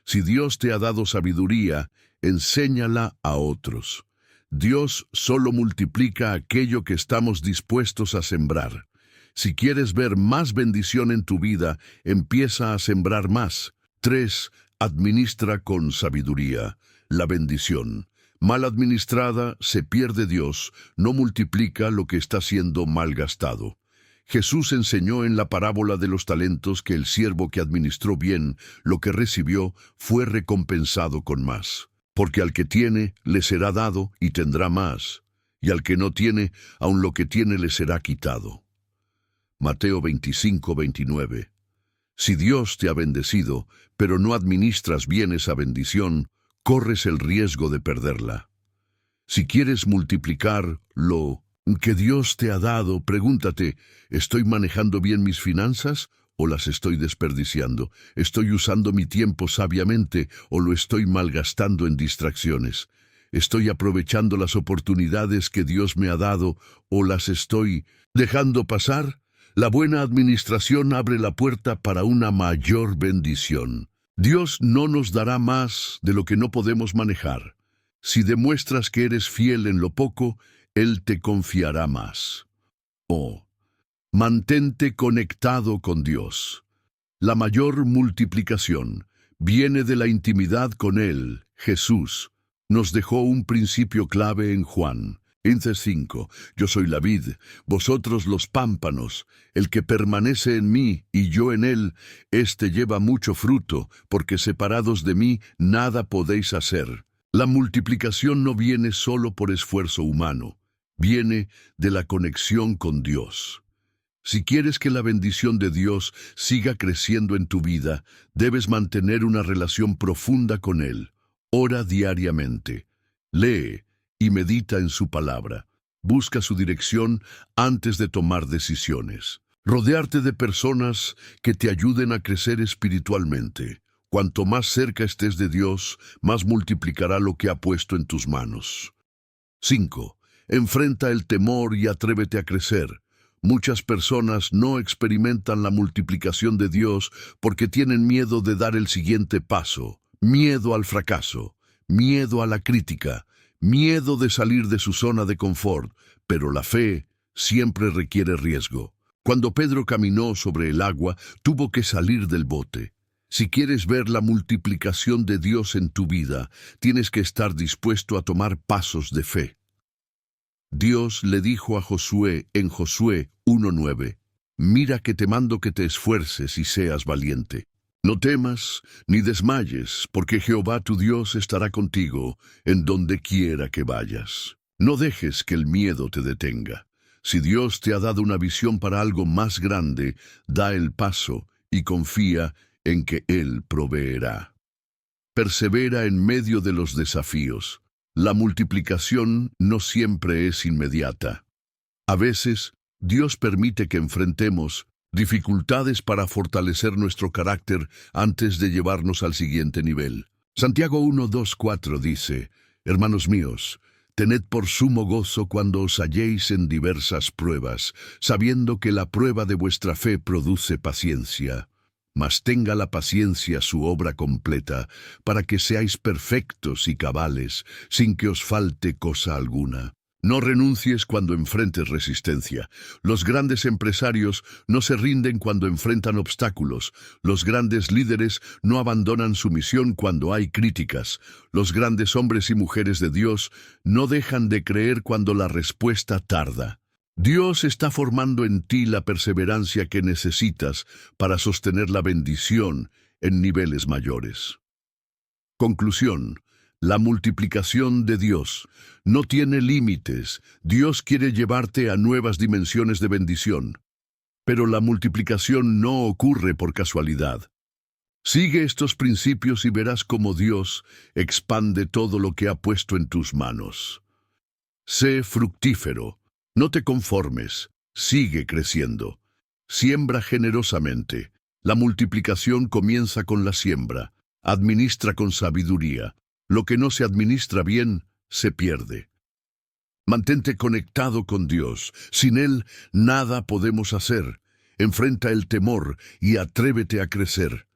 Si Dios te ha dado sabiduría, enséñala a otros. Dios solo multiplica aquello que estamos dispuestos a sembrar. Si quieres ver más bendición en tu vida, empieza a sembrar más. 3. Administra con sabiduría. La bendición mal administrada se pierde. Dios no multiplica lo que está siendo mal gastado. Jesús enseñó en la parábola de los talentos que el siervo que administró bien lo que recibió fue recompensado con más. Porque al que tiene le será dado y tendrá más, y al que no tiene, aun lo que tiene le será quitado. Mateo 25:29. Si Dios te ha bendecido, pero no administras bien esa bendición, corres el riesgo de perderla. Si quieres multiplicar lo que Dios te ha dado, pregúntate: ¿estoy manejando bien mis finanzas o las estoy desperdiciando? ¿Estoy usando mi tiempo sabiamente o lo estoy malgastando en distracciones? ¿Estoy aprovechando las oportunidades que Dios me ha dado o las estoy dejando pasar? La buena administración abre la puerta para una mayor bendición. Dios no nos dará más de lo que no podemos manejar. Si demuestras que eres fiel en lo poco, Él te confiará más. Mantente conectado con Dios. La mayor multiplicación viene de la intimidad con Él. Jesús nos dejó un principio clave en Juan 15:5. Yo soy la vid, vosotros los pámpanos. El que permanece en mí y yo en él, éste lleva mucho fruto, porque separados de mí nada podéis hacer. La multiplicación no viene solo por esfuerzo humano, viene de la conexión con Dios. Si quieres que la bendición de Dios siga creciendo en tu vida, debes mantener una relación profunda con Él. Ora diariamente. Lee y medita en su palabra. Busca su dirección antes de tomar decisiones. Rodearte de personas que te ayuden a crecer espiritualmente. Cuanto más cerca estés de Dios, más multiplicará lo que ha puesto en tus manos. 5. Enfrenta el temor y atrévete a crecer. Muchas personas no experimentan la multiplicación de Dios porque tienen miedo de dar el siguiente paso, miedo al fracaso, miedo a la crítica, miedo de salir de su zona de confort, pero la fe siempre requiere riesgo. Cuando Pedro caminó sobre el agua, tuvo que salir del bote. Si quieres ver la multiplicación de Dios en tu vida, tienes que estar dispuesto a tomar pasos de fe. Dios le dijo a Josué en Josué 1:9, «Mira que te mando que te esfuerces y seas valiente. No temas ni desmayes, porque Jehová tu Dios estará contigo en donde quiera que vayas. No dejes que el miedo te detenga. Si Dios te ha dado una visión para algo más grande, da el paso y confía en que Él proveerá. Persevera en medio de los desafíos. La multiplicación no siempre es inmediata. A veces, Dios permite que enfrentemos dificultades para fortalecer nuestro carácter antes de llevarnos al siguiente nivel. Santiago 1:2-4 dice, «Hermanos míos, tened por sumo gozo cuando os halléis en diversas pruebas, sabiendo que la prueba de vuestra fe produce paciencia. Mas tenga la paciencia su obra completa, para que seáis perfectos y cabales, sin que os falte cosa alguna. No renuncies cuando enfrentes resistencia. Los grandes empresarios no se rinden cuando enfrentan obstáculos. Los grandes líderes no abandonan su misión cuando hay críticas. Los grandes hombres y mujeres de Dios no dejan de creer cuando la respuesta tarda. Dios está formando en ti la perseverancia que necesitas para sostener la bendición en niveles mayores. Conclusión. La multiplicación de Dios no tiene límites. Dios quiere llevarte a nuevas dimensiones de bendición. Pero la multiplicación no ocurre por casualidad. Sigue estos principios y verás cómo Dios expande todo lo que ha puesto en tus manos. Sé fructífero. No te conformes, sigue creciendo. Siembra generosamente. La multiplicación comienza con la siembra. Administra con sabiduría. Lo que no se administra bien, se pierde. Mantente conectado con Dios. Sin Él, nada podemos hacer. Enfrenta el temor y atrévete a crecer.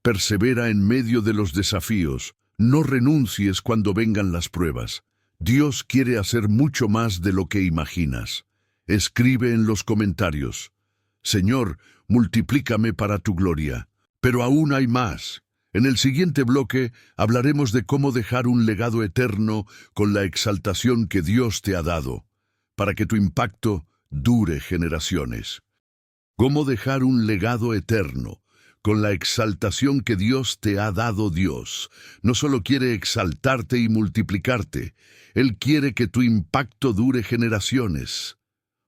Persevera en medio de los desafíos. No renuncies cuando vengan las pruebas. Dios quiere hacer mucho más de lo que imaginas. Escribe en los comentarios, «Señor, multiplícame para tu gloria». Pero aún hay más. En el siguiente bloque hablaremos de cómo dejar un legado eterno con la exaltación que Dios te ha dado, para que tu impacto dure generaciones. Cómo dejar un legado eterno con la exaltación que Dios te ha dado. Dios no solo quiere exaltarte y multiplicarte, Él quiere que tu impacto dure generaciones.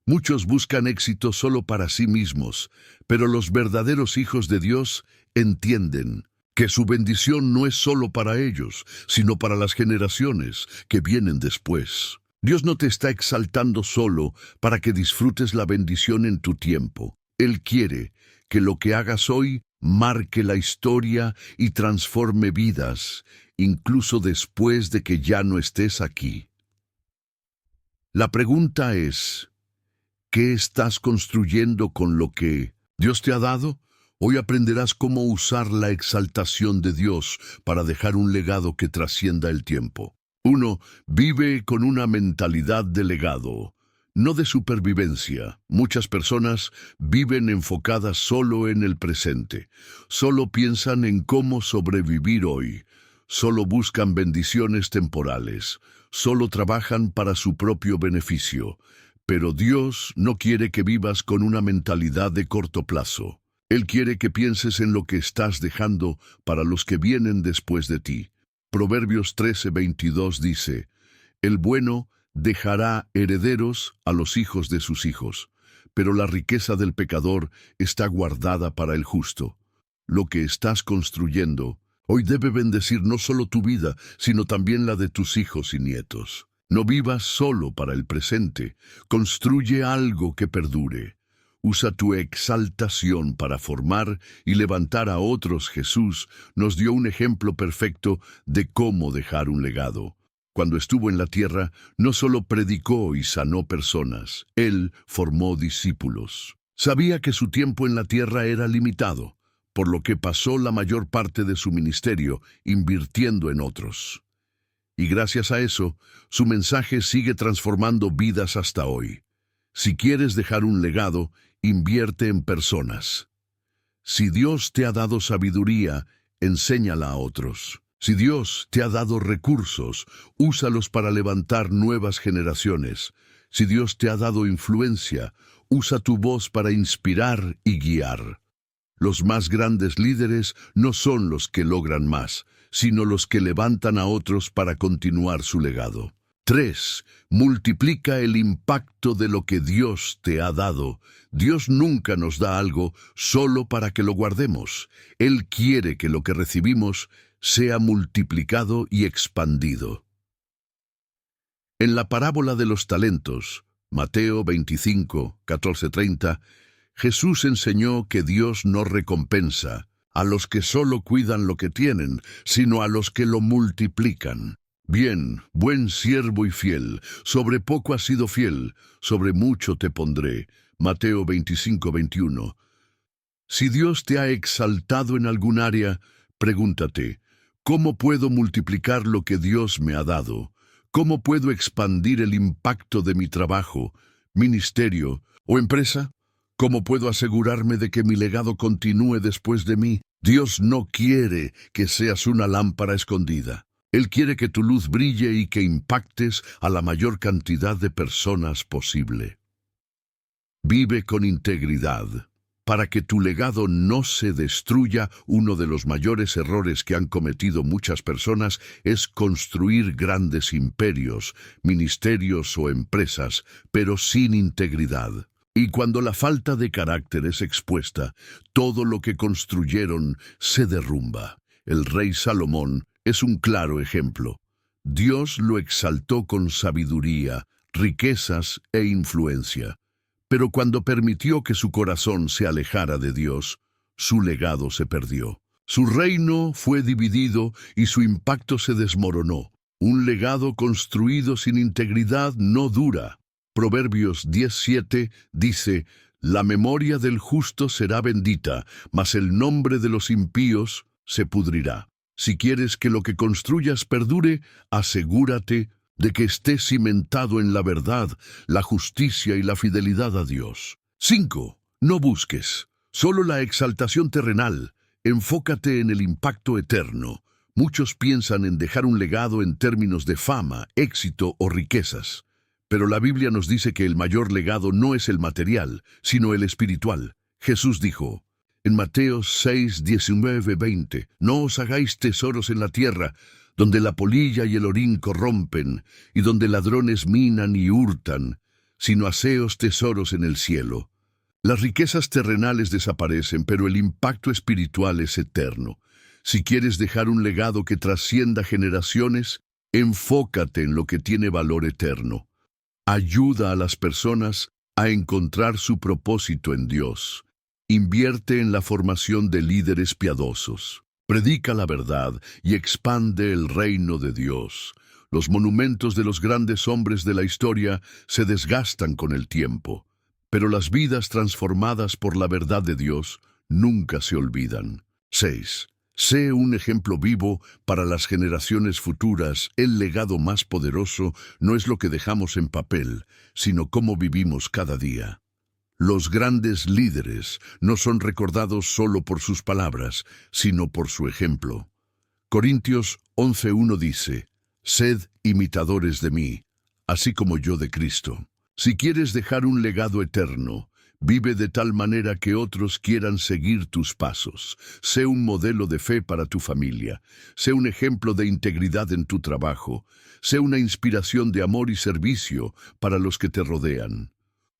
Muchos buscan éxito solo para sí mismos, pero los verdaderos hijos de Dios entienden que su bendición no es solo para ellos, sino para las generaciones que vienen después. Dios no te está exaltando solo para que disfrutes la bendición en tu tiempo. Él quiere que lo que hagas hoy marque la historia y transforme vidas, incluso después de que ya no estés aquí. La pregunta es, ¿qué estás construyendo con lo que Dios te ha dado? Hoy aprenderás cómo usar la exaltación de Dios para dejar un legado que trascienda el tiempo. 1. Vive con una mentalidad de legado, no de supervivencia. Muchas personas viven enfocadas solo en el presente, solo piensan en cómo sobrevivir hoy, solo buscan bendiciones temporales, solo trabajan para su propio beneficio. Pero Dios no quiere que vivas con una mentalidad de corto plazo. Él quiere que pienses en lo que estás dejando para los que vienen después de ti. Proverbios 13:22 dice, el bueno dejará herederos a los hijos de sus hijos, pero la riqueza del pecador está guardada para el justo. Lo que estás construyendo hoy debe bendecir no solo tu vida, sino también la de tus hijos y nietos. No vivas solo para el presente, construye algo que perdure. Usa tu exaltación para formar y levantar a otros. Jesús nos dio un ejemplo perfecto de cómo dejar un legado. Cuando estuvo en la tierra, no solo predicó y sanó personas, Él formó discípulos. Sabía que su tiempo en la tierra era limitado, por lo que pasó la mayor parte de su ministerio invirtiendo en otros. Y gracias a eso, su mensaje sigue transformando vidas hasta hoy. Si quieres dejar un legado, invierte en personas. Si Dios te ha dado sabiduría, enséñala a otros. Si Dios te ha dado recursos, úsalos para levantar nuevas generaciones. Si Dios te ha dado influencia, usa tu voz para inspirar y guiar. Los más grandes líderes no son los que logran más, sino los que levantan a otros para continuar su legado. 3. Multiplica el impacto de lo que Dios te ha dado. Dios nunca nos da algo solo para que lo guardemos. Él quiere que lo que recibimos sea multiplicado y expandido. En la parábola de los talentos, Mateo 25, 14-30, Jesús enseñó que Dios no recompensa a los que solo cuidan lo que tienen, sino a los que lo multiplican. Bien, buen siervo y fiel, sobre poco has sido fiel, sobre mucho te pondré. Mateo 25, 21. Si Dios te ha exaltado en algún área, pregúntate, ¿cómo puedo multiplicar lo que Dios me ha dado? ¿Cómo puedo expandir el impacto de mi trabajo, ministerio o empresa? ¿Cómo puedo asegurarme de que mi legado continúe después de mí? Dios no quiere que seas una lámpara escondida. Él quiere que tu luz brille y que impactes a la mayor cantidad de personas posible. Vive con integridad. Para que tu legado no se destruya, uno de los mayores errores que han cometido muchas personas es construir grandes imperios, ministerios o empresas, pero sin integridad. Y cuando la falta de carácter es expuesta, todo lo que construyeron se derrumba. El rey Salomón es un claro ejemplo. Dios lo exaltó con sabiduría, riquezas e influencia. Pero cuando permitió que su corazón se alejara de Dios, su legado se perdió. Su reino fue dividido y su impacto se desmoronó. Un legado construido sin integridad no dura. Proverbios 10:7 dice, la memoria del justo será bendita, mas el nombre de los impíos se pudrirá. Si quieres que lo que construyas perdure, asegúrate de que esté cimentado en la verdad, la justicia y la fidelidad a Dios. 5. No busques solo la exaltación terrenal, enfócate en el impacto eterno. Muchos piensan en dejar un legado en términos de fama, éxito o riquezas. Pero la Biblia nos dice que el mayor legado no es el material, sino el espiritual. Jesús dijo, en Mateo 6:19-20, no os hagáis tesoros en la tierra, donde la polilla y el orín corrompen, y donde ladrones minan y hurtan, sino haceos tesoros en el cielo. Las riquezas terrenales desaparecen, pero el impacto espiritual es eterno. Si quieres dejar un legado que trascienda generaciones, enfócate en lo que tiene valor eterno. Ayuda a las personas a encontrar su propósito en Dios. Invierte en la formación de líderes piadosos. Predica la verdad y expande el reino de Dios. Los monumentos de los grandes hombres de la historia se desgastan con el tiempo, pero las vidas transformadas por la verdad de Dios nunca se olvidan. 6. Sé un ejemplo vivo para las generaciones futuras. El legado más poderoso no es lo que dejamos en papel, sino cómo vivimos cada día. Los grandes líderes no son recordados solo por sus palabras, sino por su ejemplo. Corintios 11:1 dice: «Sed imitadores de mí, así como yo de Cristo». Si quieres dejar un legado eterno, vive de tal manera que otros quieran seguir tus pasos. Sé un modelo de fe para tu familia. Sé un ejemplo de integridad en tu trabajo. Sé una inspiración de amor y servicio para los que te rodean.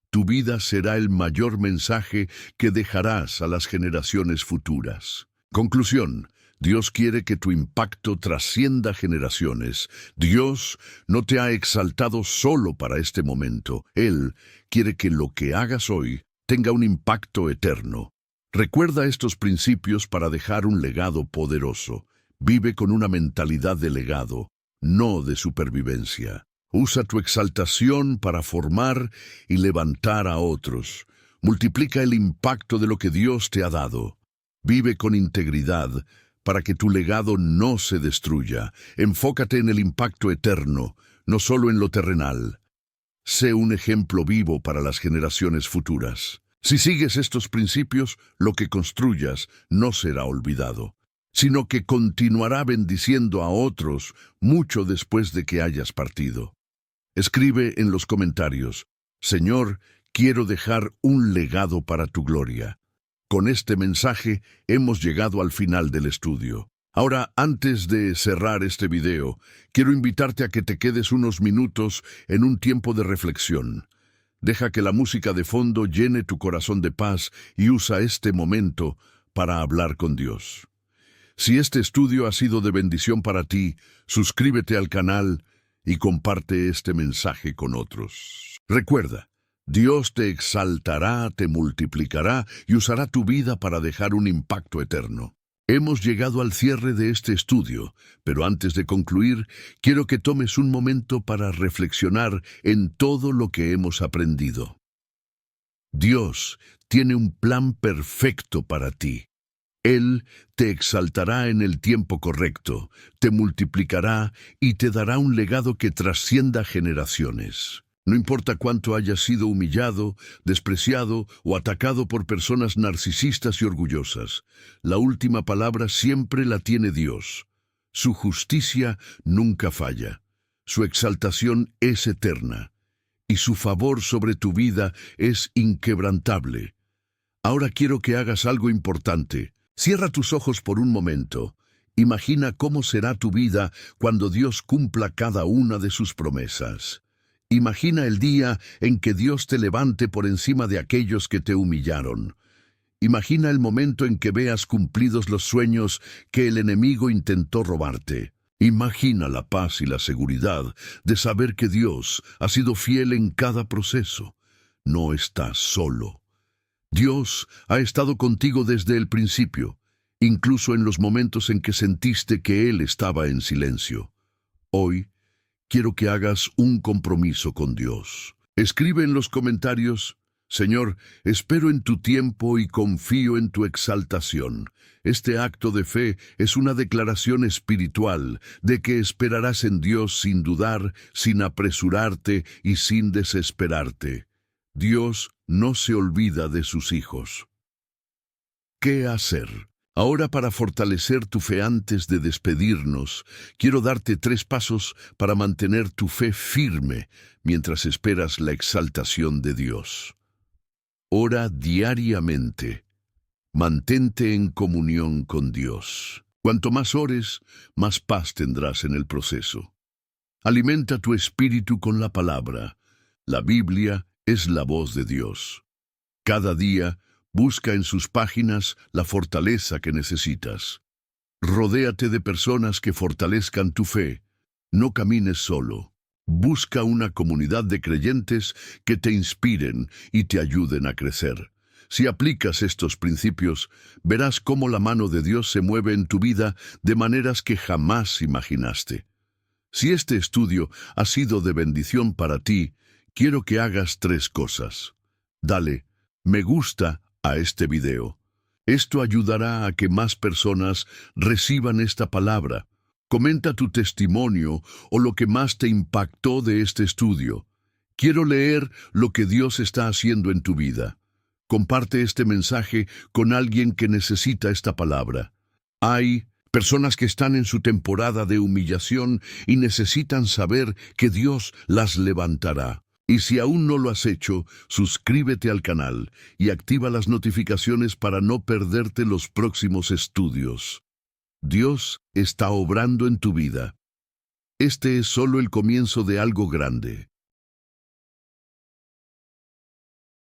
Tu vida será el mayor mensaje que dejarás a las generaciones futuras. Conclusión. Dios quiere que tu impacto trascienda generaciones. Dios no te ha exaltado solo para este momento. Él quiere que lo que hagas hoy tenga un impacto eterno. Recuerda estos principios para dejar un legado poderoso. Vive con una mentalidad de legado, no de supervivencia. Usa tu exaltación para formar y levantar a otros. Multiplica el impacto de lo que Dios te ha dado. Vive con integridad para que tu legado no se destruya. Enfócate en el impacto eterno, no solo en lo terrenal. Sé un ejemplo vivo para las generaciones futuras. Si sigues estos principios, lo que construyas no será olvidado, sino que continuará bendiciendo a otros mucho después de que hayas partido. Escribe en los comentarios: «Señor, quiero dejar un legado para tu gloria». Con este mensaje hemos llegado al final del estudio. Ahora, antes de cerrar este video, quiero invitarte a que te quedes unos minutos en un tiempo de reflexión. Deja que la música de fondo llene tu corazón de paz y usa este momento para hablar con Dios. Si este estudio ha sido de bendición para ti, suscríbete al canal y comparte este mensaje con otros. Recuerda, Dios te exaltará, te multiplicará y usará tu vida para dejar un impacto eterno. Hemos llegado al cierre de este estudio, pero antes de concluir, quiero que tomes un momento para reflexionar en todo lo que hemos aprendido. Dios tiene un plan perfecto para ti. Él te exaltará en el tiempo correcto, te multiplicará y te dará un legado que trascienda generaciones. No importa cuánto hayas sido humillado, despreciado o atacado por personas narcisistas y orgullosas, la última palabra siempre la tiene Dios. Su justicia nunca falla, su exaltación es eterna y su favor sobre tu vida es inquebrantable. Ahora quiero que hagas algo importante. Cierra tus ojos por un momento. Imagina cómo será tu vida cuando Dios cumpla cada una de sus promesas. Imagina el día en que Dios te levante por encima de aquellos que te humillaron. Imagina el momento en que veas cumplidos los sueños que el enemigo intentó robarte. Imagina la paz y la seguridad de saber que Dios ha sido fiel en cada proceso. No estás solo. Dios ha estado contigo desde el principio, incluso en los momentos en que sentiste que Él estaba en silencio. Hoy, quiero que hagas un compromiso con Dios. Escribe en los comentarios: «Señor, espero en tu tiempo y confío en tu exaltación». Este acto de fe es una declaración espiritual de que esperarás en Dios sin dudar, sin apresurarte y sin desesperarte. Dios no se olvida de sus hijos. ¿Qué hacer? Ahora, para fortalecer tu fe antes de despedirnos, quiero darte 3 pasos para mantener tu fe firme mientras esperas la exaltación de Dios. Ora diariamente. Mantente en comunión con Dios. Cuanto más ores, más paz tendrás en el proceso. Alimenta tu espíritu con la palabra. La Biblia es la voz de Dios. Cada día, busca en sus páginas la fortaleza que necesitas. Rodéate de personas que fortalezcan tu fe. No camines solo. Busca una comunidad de creyentes que te inspiren y te ayuden a crecer. Si aplicas estos principios, verás cómo la mano de Dios se mueve en tu vida de maneras que jamás imaginaste. Si este estudio ha sido de bendición para ti, quiero que hagas 3 cosas. Dale me gusta a este video. Esto ayudará a que más personas reciban esta palabra. Comenta tu testimonio o lo que más te impactó de este estudio. Quiero leer lo que Dios está haciendo en tu vida. Comparte este mensaje con alguien que necesita esta palabra. Hay personas que están en su temporada de humillación y necesitan saber que Dios las levantará. Y si aún no lo has hecho, suscríbete al canal y activa las notificaciones para no perderte los próximos estudios. Dios está obrando en tu vida. Este es solo el comienzo de algo grande.